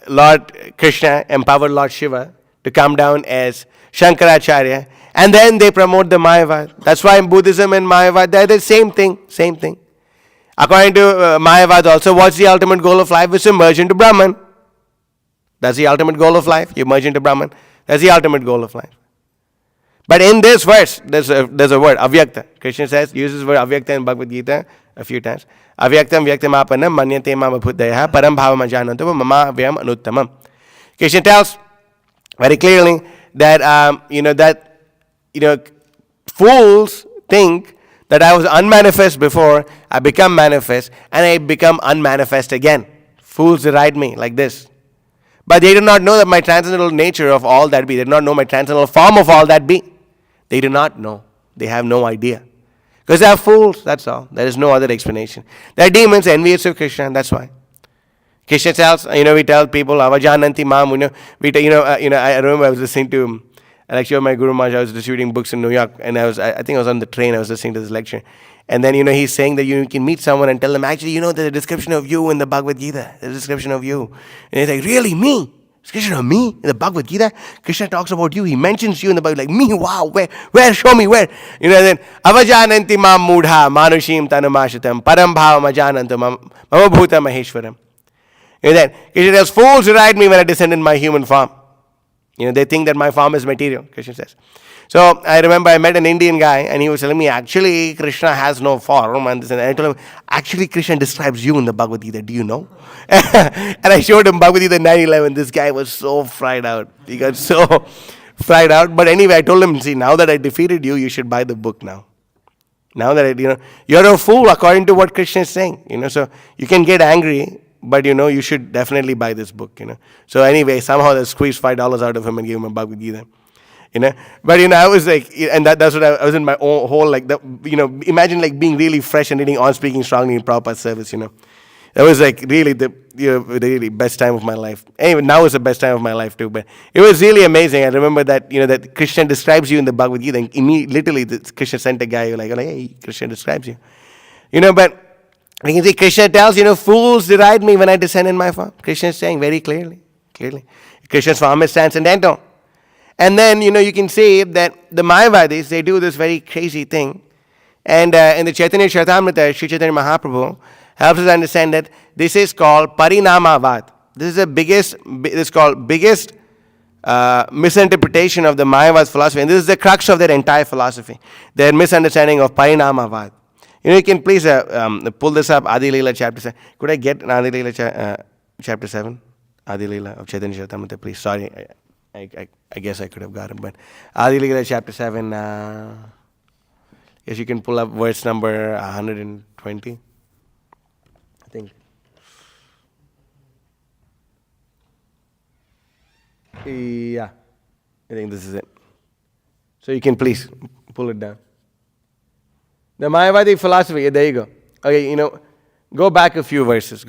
Lord Krishna empowered Lord Shiva to come down as Shankaracharya, and then they promote the Mayavad. That's why in Buddhism and Mayavad, they're the same thing. According to Mayavad also, what's the ultimate goal of life? Is to merge into Brahman. That's the ultimate goal of life. You merge into Brahman. That's the ultimate goal of life. But in this verse, there's a word, avyakta. Krishna uses the word avyakta in Bhagavad Gita a few times. Avyaktam vyaktamapannam manyate mama bhuddhaya param bhavam ajanantam mama vyam anuttamam. Krishna tells very clearly that fools think that I was unmanifest before, I become manifest, and I become unmanifest again. Fools deride me like this. But they do not know that my transcendental nature of all that be. They do not know my transcendental form of all that be. They do not know. They have no idea. Because they are fools, that's all. There is no other explanation. They are demons, envious of Krishna, and that's why. Krishna tells, we tell people, avajananti mam, I remember I was listening to a lecture of my Guru Maharaj. I was distributing books in New York, and I think I was on the train, I was listening to this lecture. And then, he's saying that you can meet someone and tell them, actually, there's a description of you in the Bhagavad Gita. There's a description of you. And he's like, really, me? Description of me in the Bhagavad Gita? Krishna talks about you. He mentions you in the Bhagavad Gita. Like, me? Wow. Where? Show me where. Then, avajananti mam mudha manushim tanumashitam param bhavam ajanantam mama bhuta maheshwaram. Then, Krishna tells, fools deride me when I descend in my human form. They think that my form is material, Krishna says. So I remember I met an Indian guy and he was telling me, actually, Krishna has no form. And I told him, actually, Krishna describes you in the Bhagavad Gita. Do you know? And I showed him Bhagavad Gita 9:11. This guy was so fried out. He got so fried out. But anyway, I told him, see, now that I defeated you, you should buy the book now. Now that, you're a fool according to what Krishna is saying. So you can get angry, but, you should definitely buy this book, So anyway, somehow they squeezed $5 out of him and gave him a Bhagavad Gita. But I was like, and that's what I was in my own whole, like, imagine like being really fresh and reading On Speaking Strongly in Prabhupada's service, That was like really the really best time of my life. Anyway, now is the best time of my life too, but it was really amazing. I remember that, that Krishna describes you in the Bhagavad Gita, and literally Krishna sent a guy like, hey, Krishna describes you. But you can see Krishna tells, fools deride me when I descend in my form. Krishna is saying very clearly. Krishna's form is transcendental. And then, you can see that the Mayavadis, they do this very crazy thing. And in the Chaitanya Charitamrita, Sri Chaitanya Mahaprabhu helps us understand that this is called Parinamavad. This is called biggest misinterpretation of the Mayavad philosophy. And this is the crux of their entire philosophy, their misunderstanding of Parinamavad. You can please pull this up, Adi Leela chapter 7. Could I get an Adi Leela chapter 7? Adi Leela of Chaitanya Charitamrita, please. Sorry. I guess I could have got it, but Adi Leela chapter 7, yes, you can pull up verse number 120, I think. Yeah, I think this is it. So you can please pull it down. The Mayavadi philosophy, there you go. Okay, go back a few verses.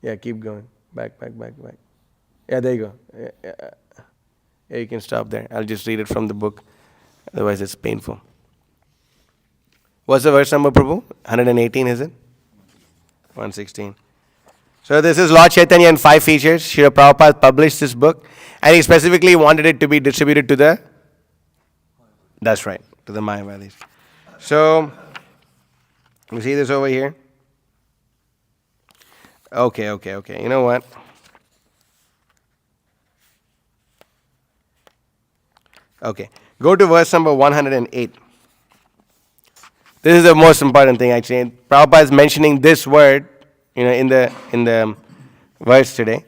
Yeah, keep going. Back. Yeah, there you go. Yeah, you can stop there. I'll just read it from the book. Otherwise, it's painful. What's the verse number, Prabhu? 118, is it? 116. So this is Lord Chaitanya in 5 features. Srila Prabhupada published this book, and he specifically wanted it to be distributed to the... That's right, to the Mayavadis. So, you see this over here? Okay. You know what? Okay, go to verse number 108. This is the most important thing actually. Prabhupada is mentioning this word, in the verse today.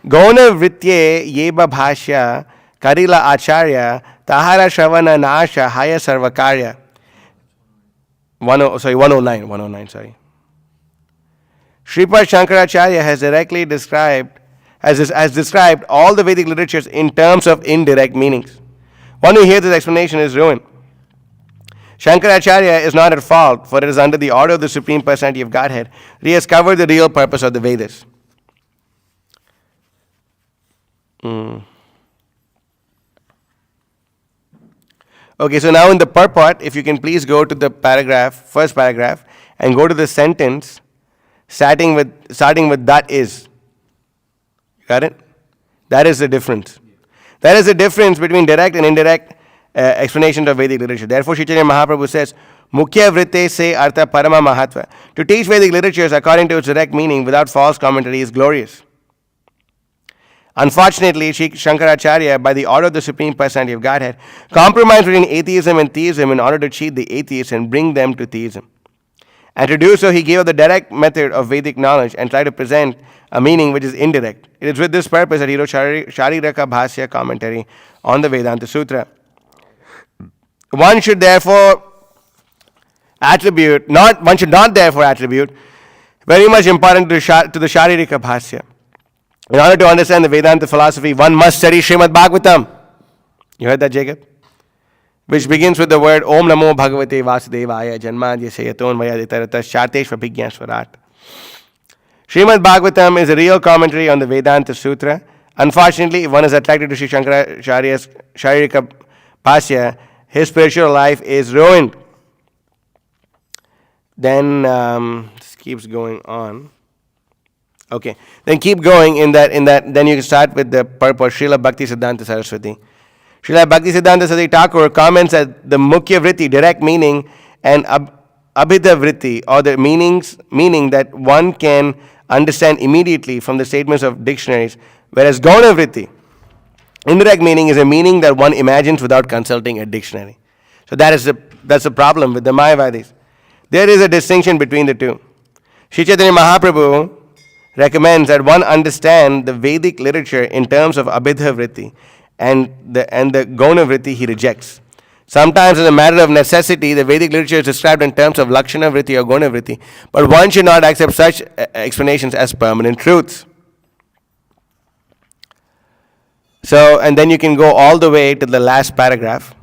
Gona vritye yeba bhashya karila acharya tahara shravana nasha haya sarvakarya. 109, sorry. Sripad Shankaracharya has directly described all the Vedic literatures in terms of indirect meanings. One who hears this explanation is ruined. Shankaracharya is not at fault, for it is under the order of the Supreme Personality of Godhead that he has covered the real purpose of the Vedas. Okay, so now in the purport, if you can please go to the first paragraph, and go to the sentence starting with that is. Got it? That is the difference. That is the difference between direct and indirect explanations of Vedic literature. Therefore, Sri Chaitanya Mahaprabhu says, Mukhya vritte se artha parama mahatva. To teach Vedic literatures according to its direct meaning without false commentary is glorious. Unfortunately, Sri Shankaracharya, by the order of the Supreme Personality of Godhead, compromised between atheism and theism in order to cheat the atheists and bring them to theism. And to do so, he gave up the direct method of Vedic knowledge and tried to present a meaning which is indirect. It is with this purpose that he wrote Shariraka Bhasya commentary on the Vedanta Sutra. One should not therefore attribute very much importance to the Sharirika Bhasya. In order to understand the Vedanta philosophy, one must study Srimad Bhagavatam. You heard that, Jacob? Which begins with the word Om Namo Bhagavate Vasudevaya Janmadhyasya Yaton Vayaditaratas Charteshva Bhigyan Swarat. Srimad Bhagavatam is a real commentary on the Vedanta Sutra. Unfortunately, if one is attracted to Sri Shankaracharya's Sharirika Bhashya, his spiritual life is ruined. Then this keeps going on. Okay, then keep going in that. Then you can start with the purport. Srila Bhakti Siddhanta Saraswati. Srila Bhakti Siddhanta Saraswati Thakur comments that the Mukhya Vritti, direct meaning, and Abhidha Vritti, or the meaning that one can understand immediately from the statements of dictionaries, whereas Gauna Vritti, indirect meaning, is a meaning that one imagines without consulting a dictionary. So that's the problem with the Mayavadis. There is a distinction between the two. Sri Chaitanya Mahaprabhu recommends that one understand the Vedic literature in terms of Abhidha Vritti, and the Gauna Vritti he rejects. Sometimes, as a matter of necessity, the Vedic literature is described in terms of Lakshana Vritti or Gauna Vritti, but one should not accept such explanations as permanent truths. So, and then you can go all the way to the last paragraph.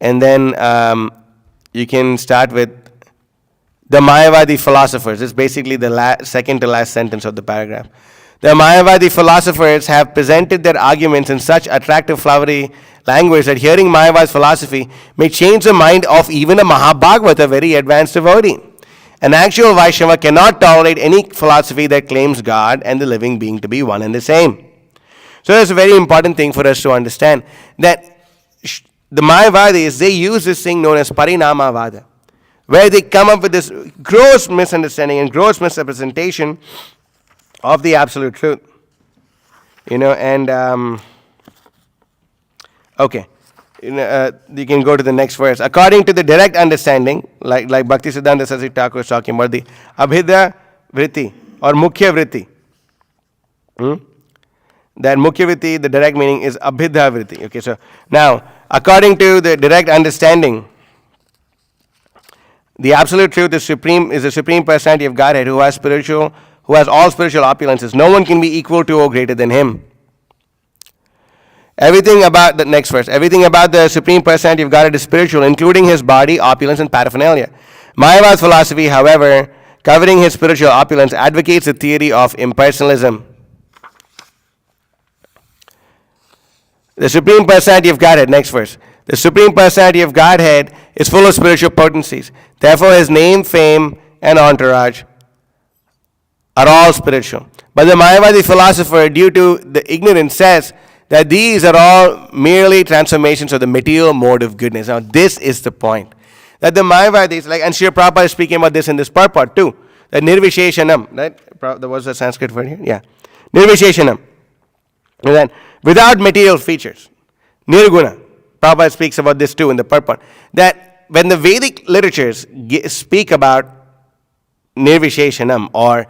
And then you can start with the Mayavadi philosophers. It's basically the second to last sentence of the paragraph. The Mayavadi philosophers have presented their arguments in such attractive, flowery language that hearing Mayavadi's philosophy may change the mind of even a Mahabhagavata, a very advanced devotee. An actual Vaishnava cannot tolerate any philosophy that claims God and the living being to be one and the same. So that's a very important thing for us to understand, that the Mayavadis, they use this thing known as Parinamavada, where they come up with this gross misunderstanding and gross misrepresentation of the absolute truth. Okay. You can go to the next verse. According to the direct understanding, like Bhakti Siddhanta Saraswati Thakur is talking about, the Abhidha Vritti or Mukhya Vritti. That Mukhya Vritti, the direct meaning is Abhidha Vritti. Okay, so now, according to the direct understanding, the absolute truth is the supreme personality of Godhead who has all spiritual opulences. No one can be equal to or greater than him. Everything about the supreme personality of Godhead is spiritual, including his body, opulence, and paraphernalia. Mayavada's philosophy, however, covering his spiritual opulence, advocates the theory of impersonalism. The supreme personality of Godhead, next verse. The supreme personality of Godhead is full of spiritual potencies. Therefore, his name, fame, and entourage are all spiritual. But the Mayavadi philosopher, due to the ignorance, says that these are all merely transformations of the material mode of goodness. Now, this is the point. That the Mayavadis, and Srila Prabhupada is speaking about this in this purport too, that Nirvisheshanam, right? There was a Sanskrit word here? Yeah. Nirvisheshanam. And then, without material features. Nirguna. Prabhupada speaks about this too in the purport. That when the Vedic literatures speak about Nirvisheshanam or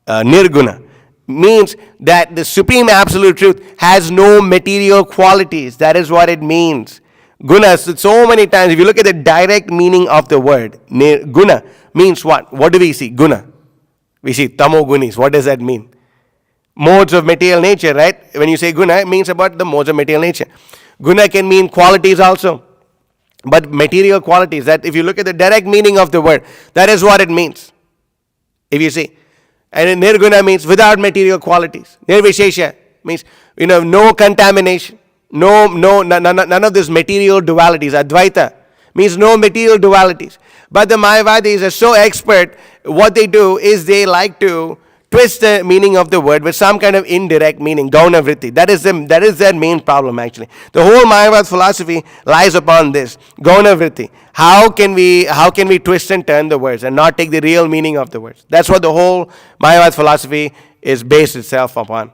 Nirguna, means that the supreme absolute truth has no material qualities. That is what it means. Gunas, so many times, if you look at the direct meaning of the word, guna means what? What do we see? Guna. We see tamo gunis. What does that mean? Modes of material nature, right? When you say guna, it means about the modes of material nature. Guna can mean qualities also. But material qualities, that if you look at the direct meaning of the word, that is what it means. If you see. And nirguna means without material qualities. Nirvishesha means, no contamination. None of these material dualities. Advaita means no material dualities. But the Mayavadis are so expert, what they do is they like to twist the meaning of the word with some kind of indirect meaning, gauna vritti. That is their main problem actually. The whole Mayavad philosophy lies upon this, gauna vritti. How can we twist and turn the words and not take the real meaning of the words? That's what the whole Mayavad philosophy is based itself upon.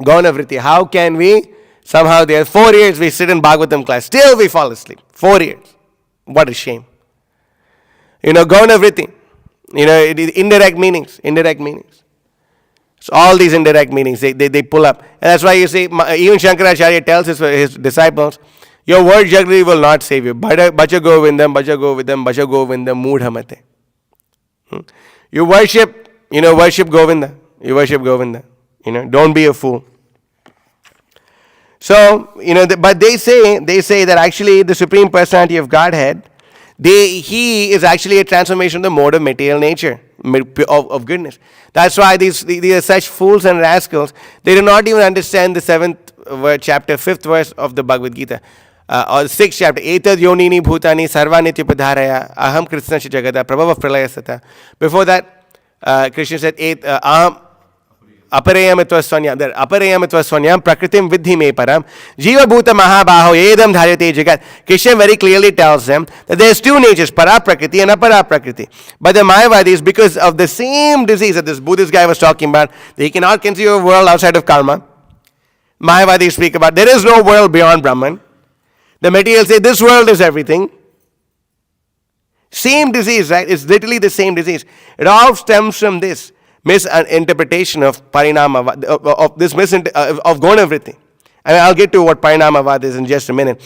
Gauna vritti. How can we somehow, there are 4 years we sit in Bhagavatam class, still we fall asleep. 4 years. What a shame. Gauna vritti. Indirect meanings. So all these indirect meanings, they pull up. And that's why you see, even Shankaracharya tells his disciples, your word jagri will not save you. Bhaja govindam, mudhamate. You worship Govinda. You worship Govinda. Don't be a fool. So, but they say that actually the Supreme Personality of Godhead, He is actually a transformation of the mode of material nature, of goodness. That's why these are such fools and rascals. They do not even understand the 7th chapter, 5th verse of the Bhagavad Gita. Or the 6th chapter, Etad yonini bhutani sarvanityapadharaya aham krishnasya jagata prabhava pralaya sata. Before that, Krishna said, aham apareyamitva swanyam prakritim vidhi me param jiva bhuta mahabaho edam dharyate jagat. Krishna very clearly tells them that there's two natures, para prakriti and apara prakriti. But the Mayavadis, because of the same disease that this Buddhist guy was talking about, they cannot conceive a world outside of karma. Mayavadis speak about there is no world beyond Brahman. The materials say this world is everything. Same disease, right? It's literally the same disease. It all stems from this misinterpretation of parinamavad, of this of Gonavritti. And I'll get to what parinamavad is in just a minute.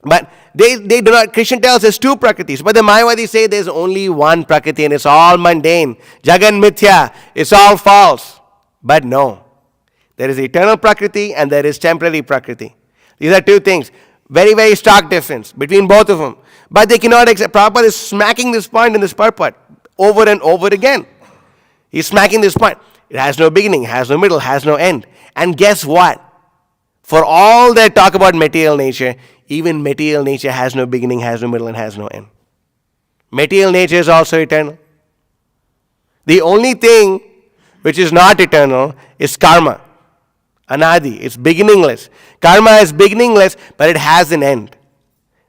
But they do not, Krishna tells us two prakritis. But the Mayavadis say there's only one prakriti and it's all mundane. Jagan mithya, it's all false. But no. There is eternal prakriti and there is temporary prakriti. These are two things. Very, very stark difference between both of them. But they cannot accept. Prabhupada is smacking this point in this purport over and over again. He's smacking this point. It has no beginning, has no middle, has no end. And guess what? For all that talk about material nature, even material nature has no beginning, has no middle, and has no end. Material nature is also eternal. The only thing which is not eternal is karma. Anadi, it's beginningless. Karma is beginningless, but it has an end.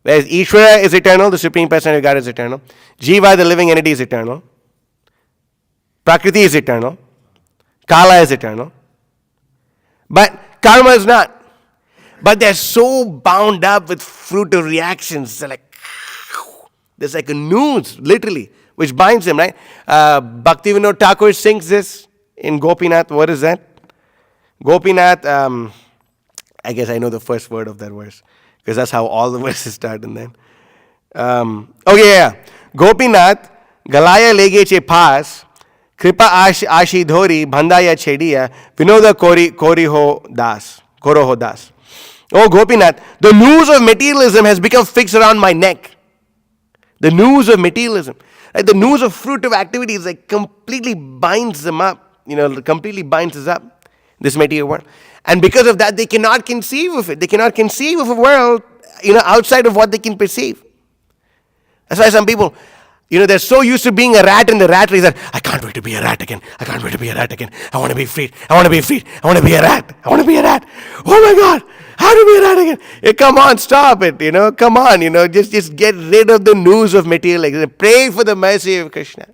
Whereas Ishvara is eternal, the Supreme Personality of God is eternal. Jiva, the living entity, is eternal. Prakriti is eternal. Kala is eternal. But karma is not. But they're so bound up with fruit of reactions. They're like, there's like a noose, literally, which binds them, right? Bhaktivinoda Thakur sings this in Gopinath. What is that? Gopinath, I guess I know the first word of that verse, because that's how all the verses start. And then, Gopinath, Galaya legeche pas, kripa ashi dhori, bhandaya chediya, vinoda koroho das. Oh Gopinath, the noose of materialism has become fixed around my neck. The noose of materialism. Like the noose of fruitive activities, like completely binds them up, completely binds us up. This material world. And because of that, they cannot conceive of it. They cannot conceive of a world, outside of what they can perceive. That's why some people, they're so used to being a rat in the rat race that I can't wait to be a rat again. I can't wait to be a rat again. I want to be free. I want to be free. I want to be a rat. I want to be a rat. Oh my God. How to be a rat again? Hey, come on, stop it. Come on. Just get rid of the noose of material. Pray for the mercy of Krishna.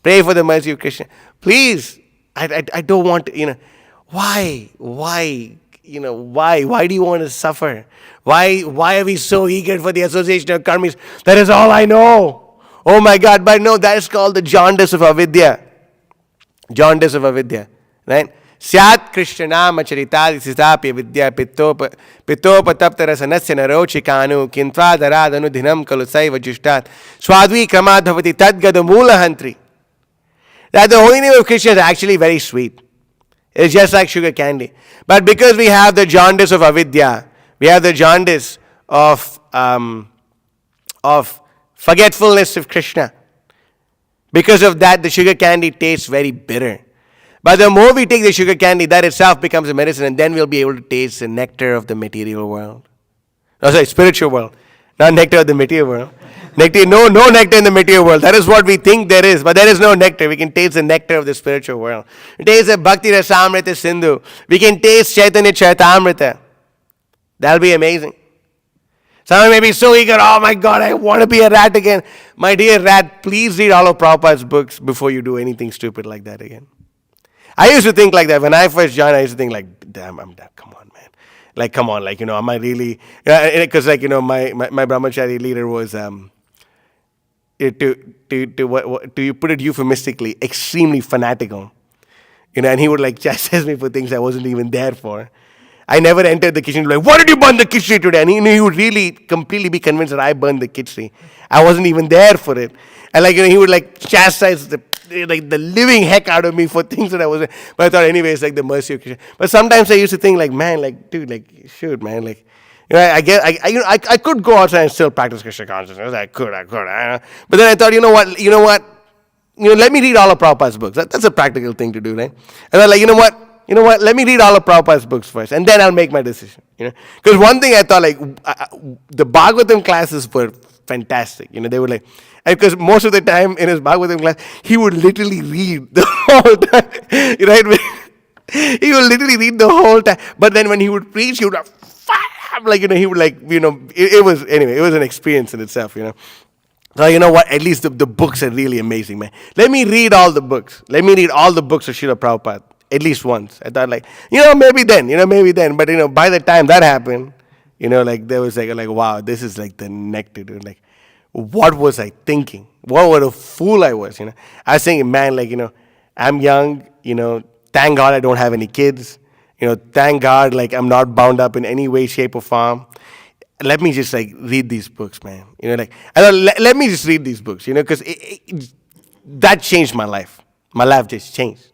Pray for the mercy of Krishna. Please. I don't want to, Why? Why do you want to suffer? Why are we so eager for the association of karmis? That is all I know. Oh my God, but no, that is called the jaundice of avidya. Jaundice of avidya, right? Syat Krishna nama charitadi sitapya vidya pitopataptara sanasya narochikanu kintva daradanu dhinam kalusaiva jushtat swadvi kramadhavati tadgada mula hantri. That the holy name of Krishna is actually very sweet. It's just like sugar candy. But because we have the jaundice of avidya, we have the jaundice of forgetfulness of Krishna. Because of that, the sugar candy tastes very bitter. But the more we take the sugar candy, that itself becomes a medicine, and then we'll be able to taste the nectar of the material world. Spiritual world. Not nectar of the material world. Nectar, no nectar in the material world. That is what we think there is, but there is no nectar. We can taste the nectar of the spiritual world. We taste the Bhakti Rasamrita Sindhu. We can taste Chaitanya Charitamrita. That'll be amazing. Someone may be so eager, oh my God, I want to be a rat again. My dear rat, please read all of Prabhupada's books before you do anything stupid like that again. I used to think like that. When I first joined, I used to think like, damn, come on, man. Like, come on, like, am I really, because like, my brahmachari leader was, to put it euphemistically, extremely fanatical. And he would like chastise me for things I wasn't even there for. I never entered the kitchen like, why did you burn the khichdi today? And he would really completely be convinced that I burned the khichdi. I wasn't even there for it. And like, he would like chastise the living heck out of me for things that I wasn't. But I thought anyway, it's like the mercy of Krishna. But sometimes I used to think like, man, like, dude, like, shoot, man, like, I could go outside and still practice Krishna consciousness. I could. But then I thought, you know what? Let me read all of Prabhupada's books. That's a practical thing to do, right? And I'm like, you know what? Let me read all of Prabhupada's books first, and then I'll make my decision. Because one thing I thought, the Bhagavatam classes were fantastic. They were like, because most of the time in his Bhagavatam class, he would literally read the whole time, right? He would literally read the whole time. But then when he would preach, he would have he would it was an experience in itself, So you know what? At least the books are really amazing, man. Let me read all the books. Let me read all the books of Srila Prabhupada at least once. I thought maybe then. But by the time that happened, there was wow, this is like the nectar, dude. Like, what was I thinking? What a fool I was, I was thinking, man, I'm young, thank God I don't have any kids. Thank God, I'm not bound up in any way, shape, or form. Let me just read these books, man. I thought, let me just read these books, because that changed my life. My life just changed.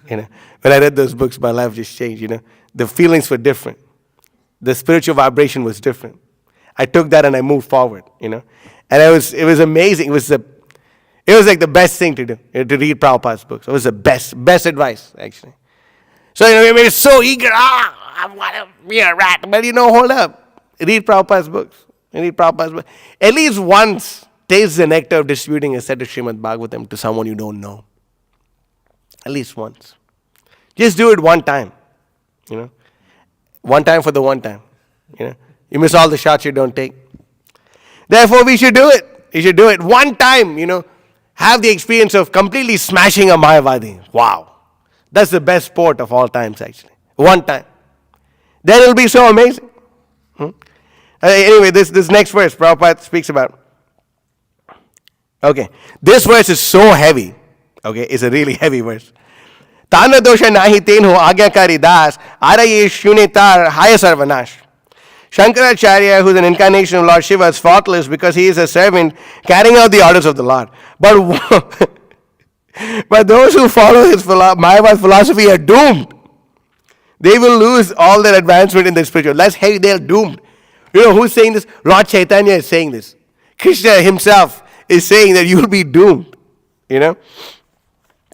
When I read those books, my life just changed. The feelings were different. The spiritual vibration was different. I took that and I moved forward. And it was amazing. It was like the best thing to do, to read Prabhupada's books. It was the best advice, actually. So, we were so eager. I want to be a rat. But, hold up. Read Prabhupada's books. At least once, taste the nectar of distributing a set of Srimad Bhagavatam to someone you don't know. At least once. Just do it one time. One time for the one time. You miss all the shots you don't take. Therefore, we should do it. You should do it one time, Have the experience of completely smashing a Mayavadi. Wow. That's the best sport of all times, actually. One time. Then it'll be so amazing. Anyway, this next verse, Prabhupada speaks about. Okay. This verse is so heavy. Okay. It's a really heavy verse. Tana dosha nahi ten ho agyakari das, araye shunetar haya sarvanash. Shankaracharya, who's an incarnation of Lord Shiva, is faultless because he is a servant carrying out the orders of the Lord. But those who follow his Mayavad philosophy are doomed. They will lose all their advancement in the spiritual. That's heavy, they're doomed. Who's saying this? Lord Chaitanya is saying this. Krishna himself is saying that you will be doomed.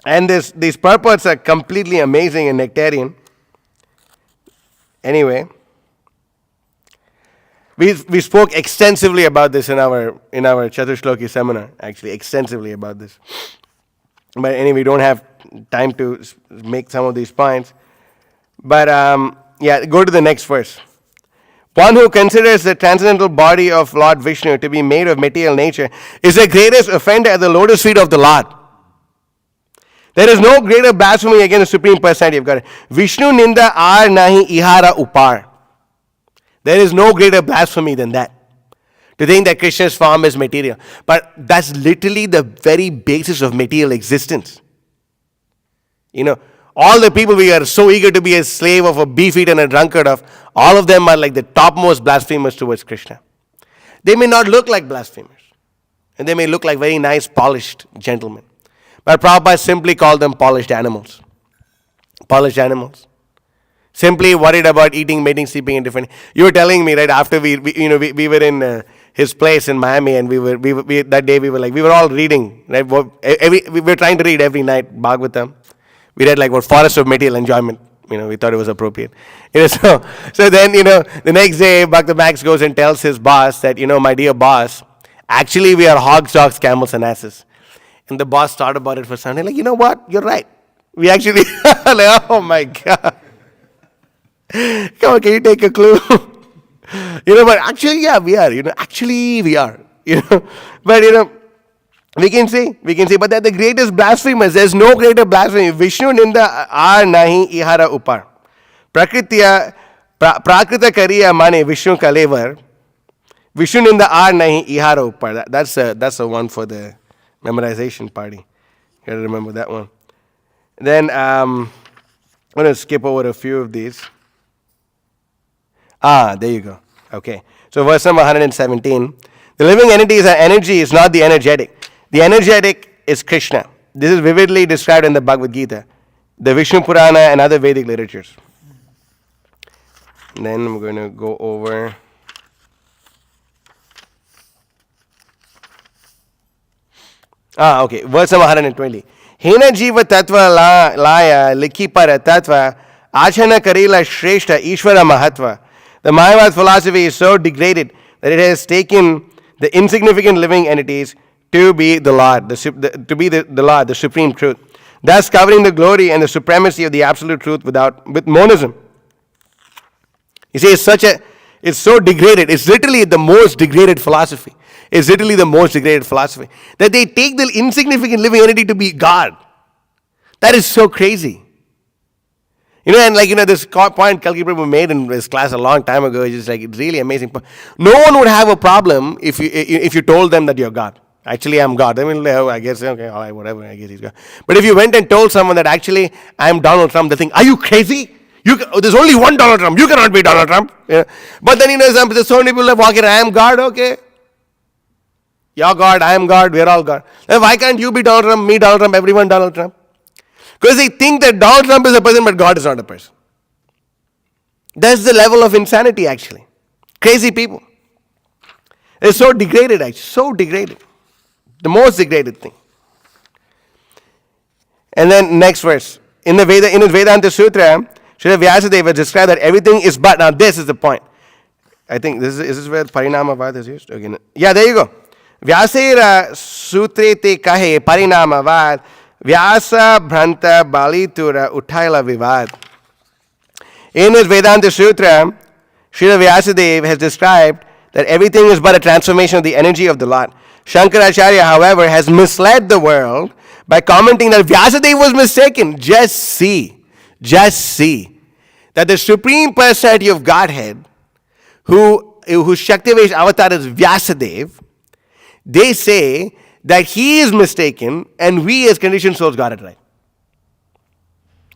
And these purports are completely amazing and nectarian. Anyway, we spoke extensively about this in our Chaturshloki seminar, actually, extensively about this. But anyway, we don't have time to make some of these points. But go to the next verse. One who considers the transcendental body of Lord Vishnu to be made of material nature is the greatest offender at the lotus feet of the Lord. There is no greater blasphemy against the Supreme Personality of God. Vishnu ninda ar nahi ihara upar. There is no greater blasphemy than that. To think that Krishna's form is material. But that's literally the very basis of material existence. All the people we are so eager to be a slave of, a beefeater and a drunkard of, all of them are like the topmost blasphemers towards Krishna. They may not look like blasphemers. And they may look like very nice, polished gentlemen. But Prabhupada simply called them polished animals. Polished animals. Simply worried about eating, mating, sleeping, and different. You were telling me, right, after we were in his place in Miami, and we that day we were all reading, right? We were trying to read every night Bhagavatam. We read Forest of Material Enjoyment. We thought it was appropriate. So then, the next day, Bhakta Max goes and tells his boss that, my dear boss, actually we are hogs, dogs, camels, and asses. And the boss thought about it for some time, you know what? You're right. We actually, oh my God. Come on, can you take a clue? But actually, yeah, we are. Actually we are. But, we can see, but they're the greatest blasphemers. There's no greater blasphemy. Vishnu ninda ar nahi ihara upar. Prakrita kariya mane Vishnu kalevar. Vishnu ninda ar nahi ihara upar. That's the one for the memorization party. You gotta remember that one. Then I'm gonna skip over a few of these. There you go. Okay. So verse number 117. The living entities are energy is not the energetic. The energetic is Krishna. This is vividly described in the Bhagavad Gita, the Vishnu Purana, and other Vedic literatures. And then we're going to go over Okay, verse number 120. Hena jiva tatva laya likhi para tatva achana karila shreshta ishvara mahatva. The Mayavad philosophy is so degraded that it has taken the insignificant living entities to be the Lord, to be the Lord, the supreme truth, thus covering the glory and the supremacy of the absolute truth with monism. You see, it's so degraded. It's literally the most degraded philosophy. It's literally the most degraded philosophy. That they take the insignificant living entity to be God. That is so crazy. And this point Kalki Prabhu made in his class a long time ago is just it's really amazing. No one would have a problem if you told them that you're God. Actually, I'm God. I mean, I guess, okay, all right, whatever, I guess he's God. But if you went and told someone that actually I'm Donald Trump, they think, are you crazy? There's only one Donald Trump. You cannot be Donald Trump. But then, there's so many people that walk in, I am God, okay. You're God, I am God, we're all God. Then why can't you be Donald Trump, me Donald Trump, everyone Donald Trump? Because they think that Donald Trump is a person, but God is not a person. That's the level of insanity, actually. Crazy people. They're so degraded, actually. So degraded. The most degraded thing. And then next verse. In the Vedanta Sutra, Srila Vyasadeva described that everything is but. Now this is the point. I think is this where Parinamavad is used? Okay. Yeah, there you go. Vyasera Sutre te kahe Parinamavad Vyasa Bhranta Balitura Utaila Vivad. In his Vedanta Sutra, Srila Vyasadeva has described that everything is but a transformation of the energy of the Lord. Shankaracharya, however, has misled the world by commenting that Vyasadeva was mistaken. Just see that the Supreme Personality of Godhead, whose Shaktivesh avatar is Vyasadeva, they say that he is mistaken and we as conditioned souls got it right.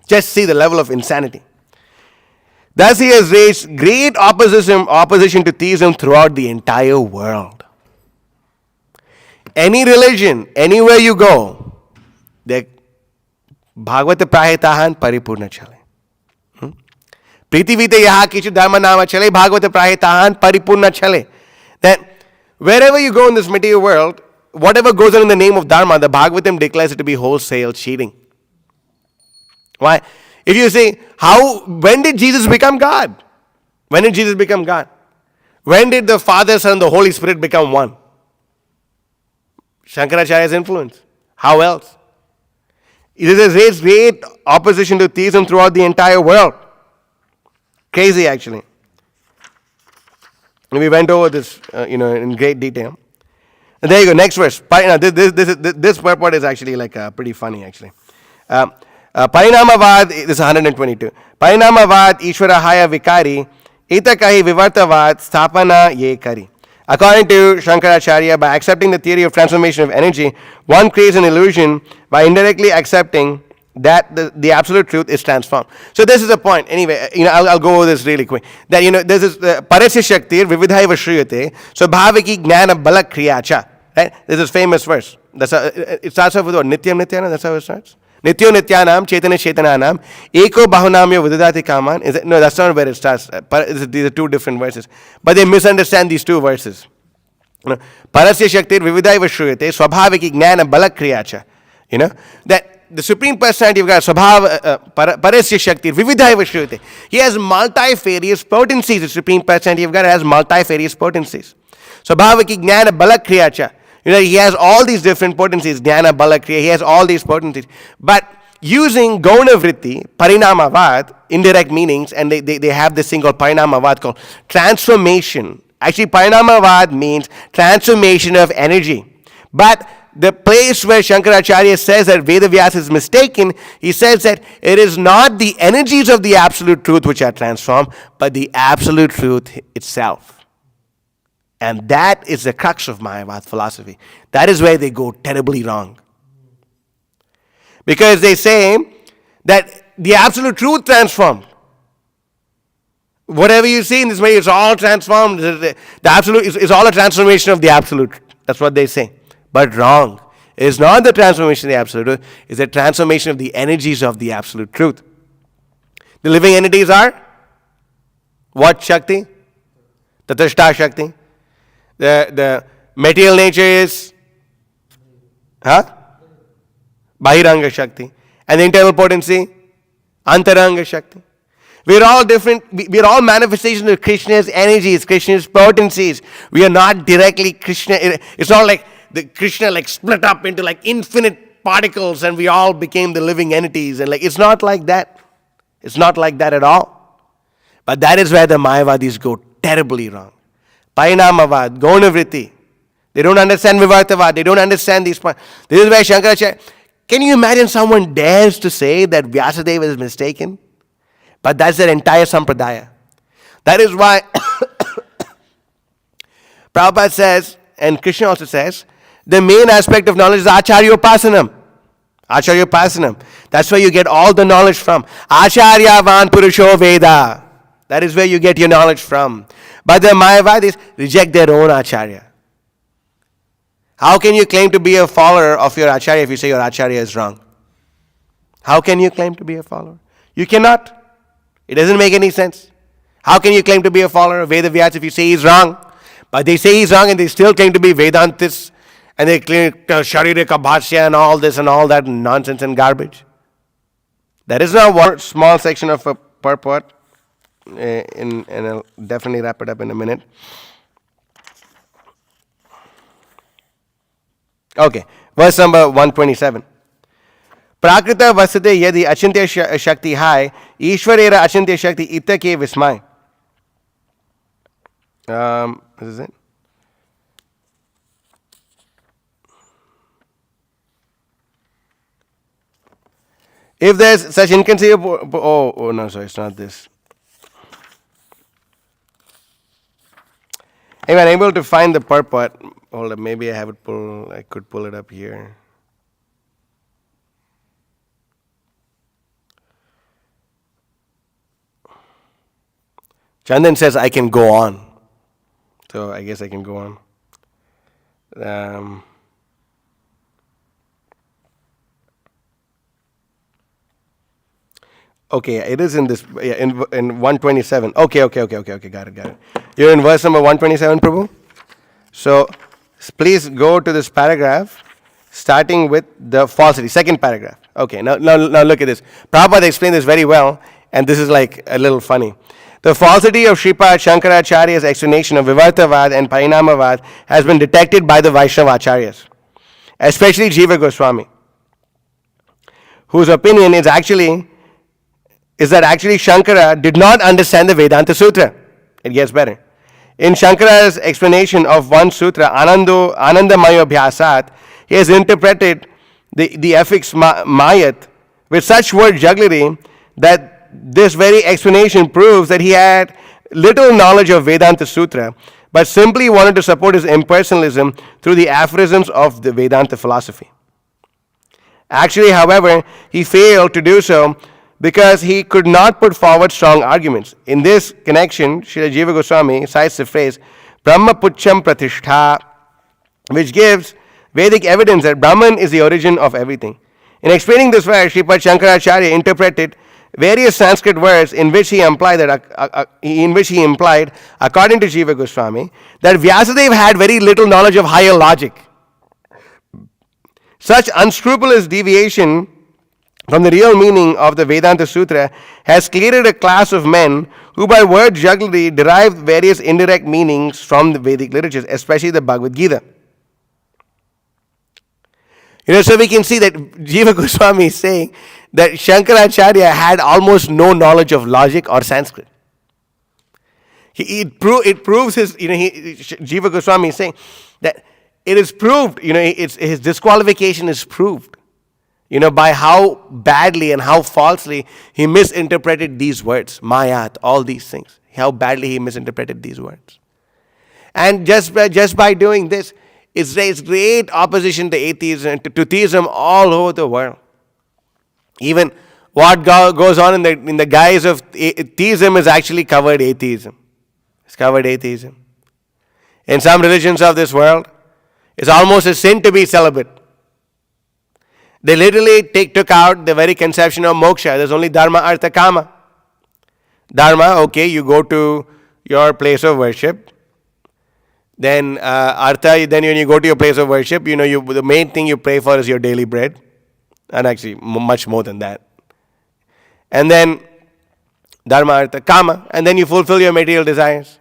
Just see the level of insanity. Thus he has raised great opposition to theism throughout the entire world. Any religion, anywhere you go, the Bhagavata Prahitahan Paripurna Chale. Pritivite yaha kichu dharma nama chale, Bhagavata Prahitahan Paripurna Chale. That wherever you go in this material world, whatever goes on in the name of Dharma, the Bhagavatam declares it to be wholesale cheating. Why? If you say, when did Jesus become God? When did Jesus become God? When did the Father, Son, and the Holy Spirit become one? Shankaracharya's influence. How else? It has raised great opposition to theism throughout the entire world. Crazy, actually. And we went over this, in great detail. And there you go. Next verse. This purport is actually pretty funny, actually. Parinamavad, this is 122. Parinamavad Ishvara Haya Vikari, Itakahi Vivartavad Sthapana Ye Kari. According to Shankaracharya, by accepting the theory of transformation of energy, one creates an illusion by indirectly accepting that the absolute truth is transformed. So this is the point. Anyway, I'll go over this really quick. That this is Parasya Shaktir Vividhaiva Shriyate Swabhaviki Gnana Bala Kriyacha. Right? This is famous verse. It starts off with what? Nityam Nityana, that's how it starts. Nityo Nityanam Chaitanya Chaitananam Eko Bahunamyo Vidadati Kaman. No, that's not where it starts. These are two different verses. But they misunderstand these two verses. Parasya Shaktir Vividhaiva Shruyate Swabhaviki Gnana Bala Kriyacha. That the Supreme Personality of God, Parasya Shaktir Vividhaiva Shruyate. He has multifarious potencies. The Supreme Personality of God has multifarious potencies. Swabhaviki Gnana Bala Kriyacha. He has all these different potencies, Jnana, Bala, Kriya, he has all these potencies. But using Gauna Vritti, Parinamavad, indirect meanings, and they have this thing called Parinamavad called transformation. Actually, Parinamavad means transformation of energy. But the place where Shankaracharya says that Vedavyas is mistaken, he says that it is not the energies of the absolute truth which are transformed, but the absolute truth itself. And that is the crux of Mayavad philosophy. That is where they go terribly wrong. Because they say that the absolute truth transformed. Whatever you see in this way, it's all transformed. The absolute is all a transformation of the absolute. That's what they say. But wrong. It is not the transformation of the absolute truth. It's the transformation of the energies of the absolute truth. The living entities are what Shakti? Tatashta Shakti. The material nature is Huh? Bahiranga Shakti. And the internal potency? Antaranga Shakti. We're all different. We're all manifestations of Krishna's energies, Krishna's potencies. We are not directly Krishna. It's not like the Krishna like split up into like infinite particles and we all became the living entities. And like it's not like that. It's not like that at all. But that is where the Mayavadis go terribly wrong. Parinamavad, Gonavritti. They don't understand Vivartavad. They don't understand these points. This is where Shankaracharya. Can you imagine someone dares to say that Vyasadeva is mistaken? But that's their entire sampradaya. That is why Prabhupada says, and Krishna also says, the main aspect of knowledge is Acharya Upasanam. Acharya Upasanam. That's where you get all the knowledge from. Acharya Van Purusho Veda. That is where you get your knowledge from. But the Mayavadis reject their own Acharya. How can you claim to be a follower of your Acharya if you say your Acharya is wrong? How can you claim to be a follower? You cannot. It doesn't make any sense. How can you claim to be a follower of Veda Vyas if you say he's wrong? But they say he's wrong and they still claim to be Vedantists and they claim Sharirika Bhashya and all this and all that nonsense and garbage. That is now one small section of a purport, and I'll definitely wrap it up in a minute. Okay, verse number 127. Prakrita vasate yadi achintya shakti hai, Ishwarera achintya shakti itake vismay. This is it. If there's such inconceivable, oh no, sorry, it's not this. If I'm able to find the purport, hold up, maybe I could pull it up here. Chandan says I can go on. So I guess I can go on. Okay, it is in this, in 127. Okay, got it. You're in verse number 127, Prabhu? So, please go to this paragraph, starting with the falsity, second paragraph. Okay, now look at this. Prabhupada explained this very well, and this is like a little funny. The falsity of Shripad Shankaracharya's explanation of Vivartavad and Parinamavad has been detected by the Vaishnava Acharyas, especially Jiva Goswami, whose opinion is that actually Shankara did not understand the Vedanta Sutra. It gets better. In Shankara's explanation of one sutra, Anandamayo Bhyasat, he has interpreted the affix Mayat with such word jugglery that this very explanation proves that he had little knowledge of Vedanta Sutra, but simply wanted to support his impersonalism through the aphorisms of the Vedanta philosophy. Actually, however, he failed to do so because he could not put forward strong arguments. In this connection, Srila Jiva Goswami cites the phrase Brahma Pucham Pratishtha, which gives Vedic evidence that Brahman is the origin of everything. In explaining this verse, Sripad Shankaracharya interpreted various Sanskrit words in which he implied, according to Jiva Goswami, that Vyasadeva had very little knowledge of higher logic. Such unscrupulous deviation from the real meaning of the Vedanta Sutra has created a class of men who by word jugglery derived various indirect meanings from the Vedic literatures, especially the Bhagavad Gita. So we can see that Jiva Goswami is saying that Shankaracharya had almost no knowledge of logic or Sanskrit. It proves his, Jiva Goswami is saying that it is proved, his disqualification is proved, by how badly and how falsely he misinterpreted these words, Mayat, all these things, how badly he misinterpreted these words. And just by doing this, it's raised great opposition to atheism, to theism all over the world. Even what goes on in the guise of theism is actually covered atheism. It's covered atheism. In some religions of this world, it's almost a sin to be celibate. They literally took out the very conception of moksha. There's only dharma, artha, kama. Dharma, okay, you go to your place of worship. Then artha. Then when you go to your place of worship, the main thing you pray for is your daily bread, and actually much more than that. And then dharma, artha, kama, and then you fulfill your material desires.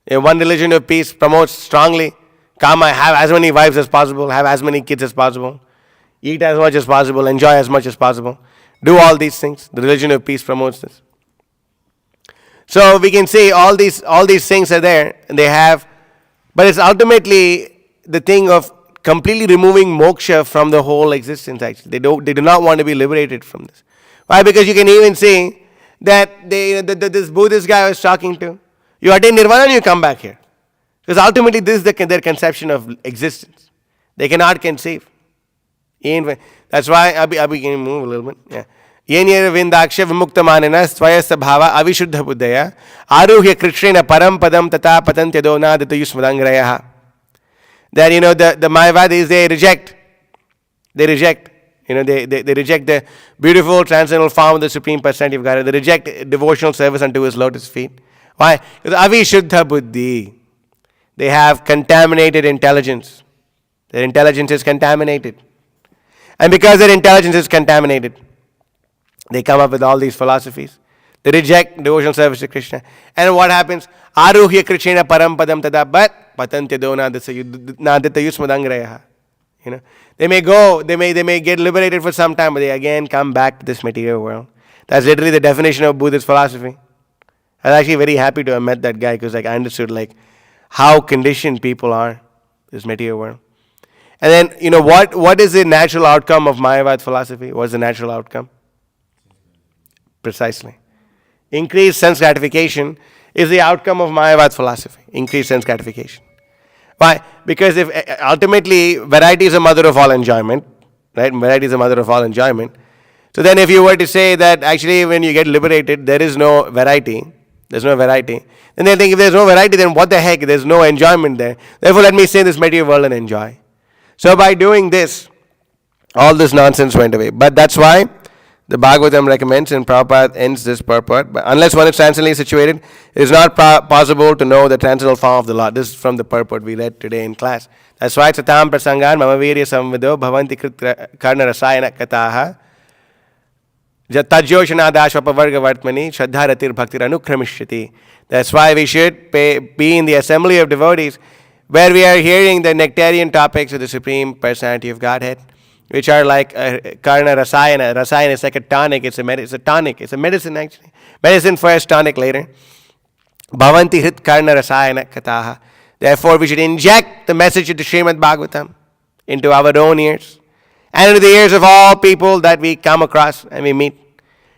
One religion of peace promotes strongly kama: have as many wives as possible, have as many kids as possible, eat as much as possible, enjoy as much as possible. Do all these things. The religion of peace promotes this. So we can see all these things are there, and they have, but it's ultimately the thing of completely removing moksha from the whole existence. Actually, they do not want to be liberated from this. Why? Because you can even see that this Buddhist guy I was talking to, you attain nirvana and you come back here, because ultimately this is their conception of existence. They cannot conceive. That's why Abhi can move a little bit. Yeah. Yenyer vindaksha vimuktamanena swayasa bhava avishuddha buddhaya aruhya krishrena param padam tata patantyado nadata yusmadangrayaha. That the Mayavadis, they reject. They reject the beautiful transcendental form of the Supreme Personality of God. They reject devotional service unto His lotus feet. Why? Because avishuddha buddhi. They have contaminated intelligence. Their intelligence is contaminated. And because their intelligence is contaminated, they come up with all these philosophies. They reject devotional service to Krishna. And what happens? Aruhya krishena param padam tada but patantya nadata yusmadangrayaha. They may go, they may get liberated for some time, but they again come back to this material world. That's literally the definition of Buddhist philosophy. I was actually very happy to have met that guy, because I understood how conditioned people are, this material world. And then, what is the natural outcome of Mayavad philosophy? What's the natural outcome? Precisely. Increased sense gratification is the outcome of Mayavad philosophy. Increased sense gratification. Why? Because if ultimately variety is the mother of all enjoyment, right? Variety is the mother of all enjoyment. So then if you were to say that actually when you get liberated, there is no variety, then they think if there's no variety, then what the heck? There's no enjoyment there. Therefore, let me stay in this material world and enjoy. So by doing this, all this nonsense went away. But that's why the Bhagavatam recommends, and Prabhupada ends this purport, but unless one is transcendently situated, it is not possible to know the transcendental form of the Lord. This is from the purport we read today in class. That's why satam prasangan mamavirya samvido bhavanti krit karna rasayana kataha tajyoshanadashvapavarga vartmani shraddharatir bhaktir anukramishati. That's why we should be in the assembly of devotees where we are hearing the nectarian topics of the Supreme Personality of Godhead, which are like karna rasayana. Rasayana is like a tonic. It's a tonic. It's a medicine actually. Medicine first, tonic later. Bhavanti hrit karna rasayana kataha. Therefore, we should inject the message of the Srimad Bhagavatam into our own ears and into the ears of all people that we come across and we meet.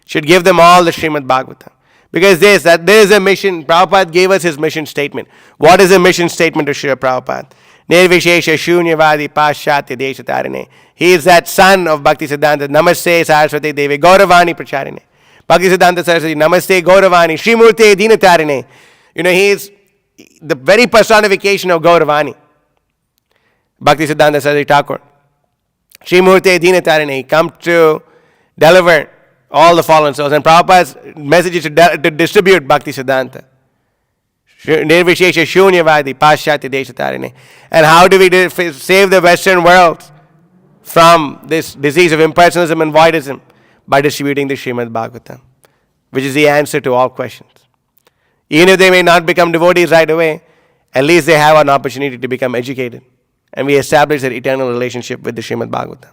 Should give them all the Srimad Bhagavatam. Because there is a mission. Prabhupada gave us his mission statement. What is the mission statement of Srila Prabhupada? Nirvishesha Shunyavadi Paschatya Deshatarine. He is that son of Bhakti Siddhanta. Namaste Saraswati Devi Gauravani Pracharine. Bhakti Siddhanta Saraswati. Namaste Gauravani Srimurte Dinatarine. He is the very personification of Gauravani. Bhakti Siddhanta Saraswati Thakur. Srimurte Dinatarine. He comes to deliver all the fallen souls. And Prabhupada's message is to distribute Bhakti Siddhanta. Nirvishesha Shunyavadi Paschatya Deshatarine. And how do we save the Western world from this disease of impersonalism and voidism? By distributing the Srimad Bhagavatam, which is the answer to all questions. Even if they may not become devotees right away, at least they have an opportunity to become educated. And we establish that eternal relationship with the Srimad Bhagavatam.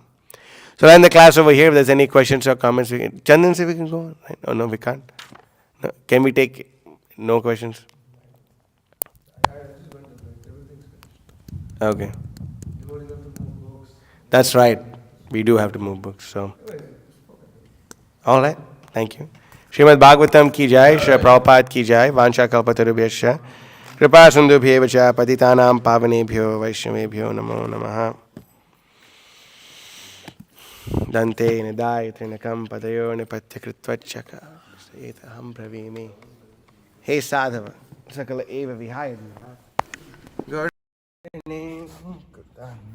So in the class over here, if there's any questions or comments, Chandan, say we can go on. Right? Oh, no, we can't. No. Can we take no questions? Okay. That's right. We do have to move books. So, all right. Thank you. Srimad Bhagavatam ki jai, Shri Prabhupada ki jai, Vansha Kalpatarubhyascha, Kripa Sindhubhyevacha, Patitanam Pavanebhyo, Vaishnavebhyo, Namo Namaha. Dante Nidai Trinakam Padayo Nipatyakritvachaka Setaham Pravimi. Hey Sadhava, Sakala Eva Vihaya.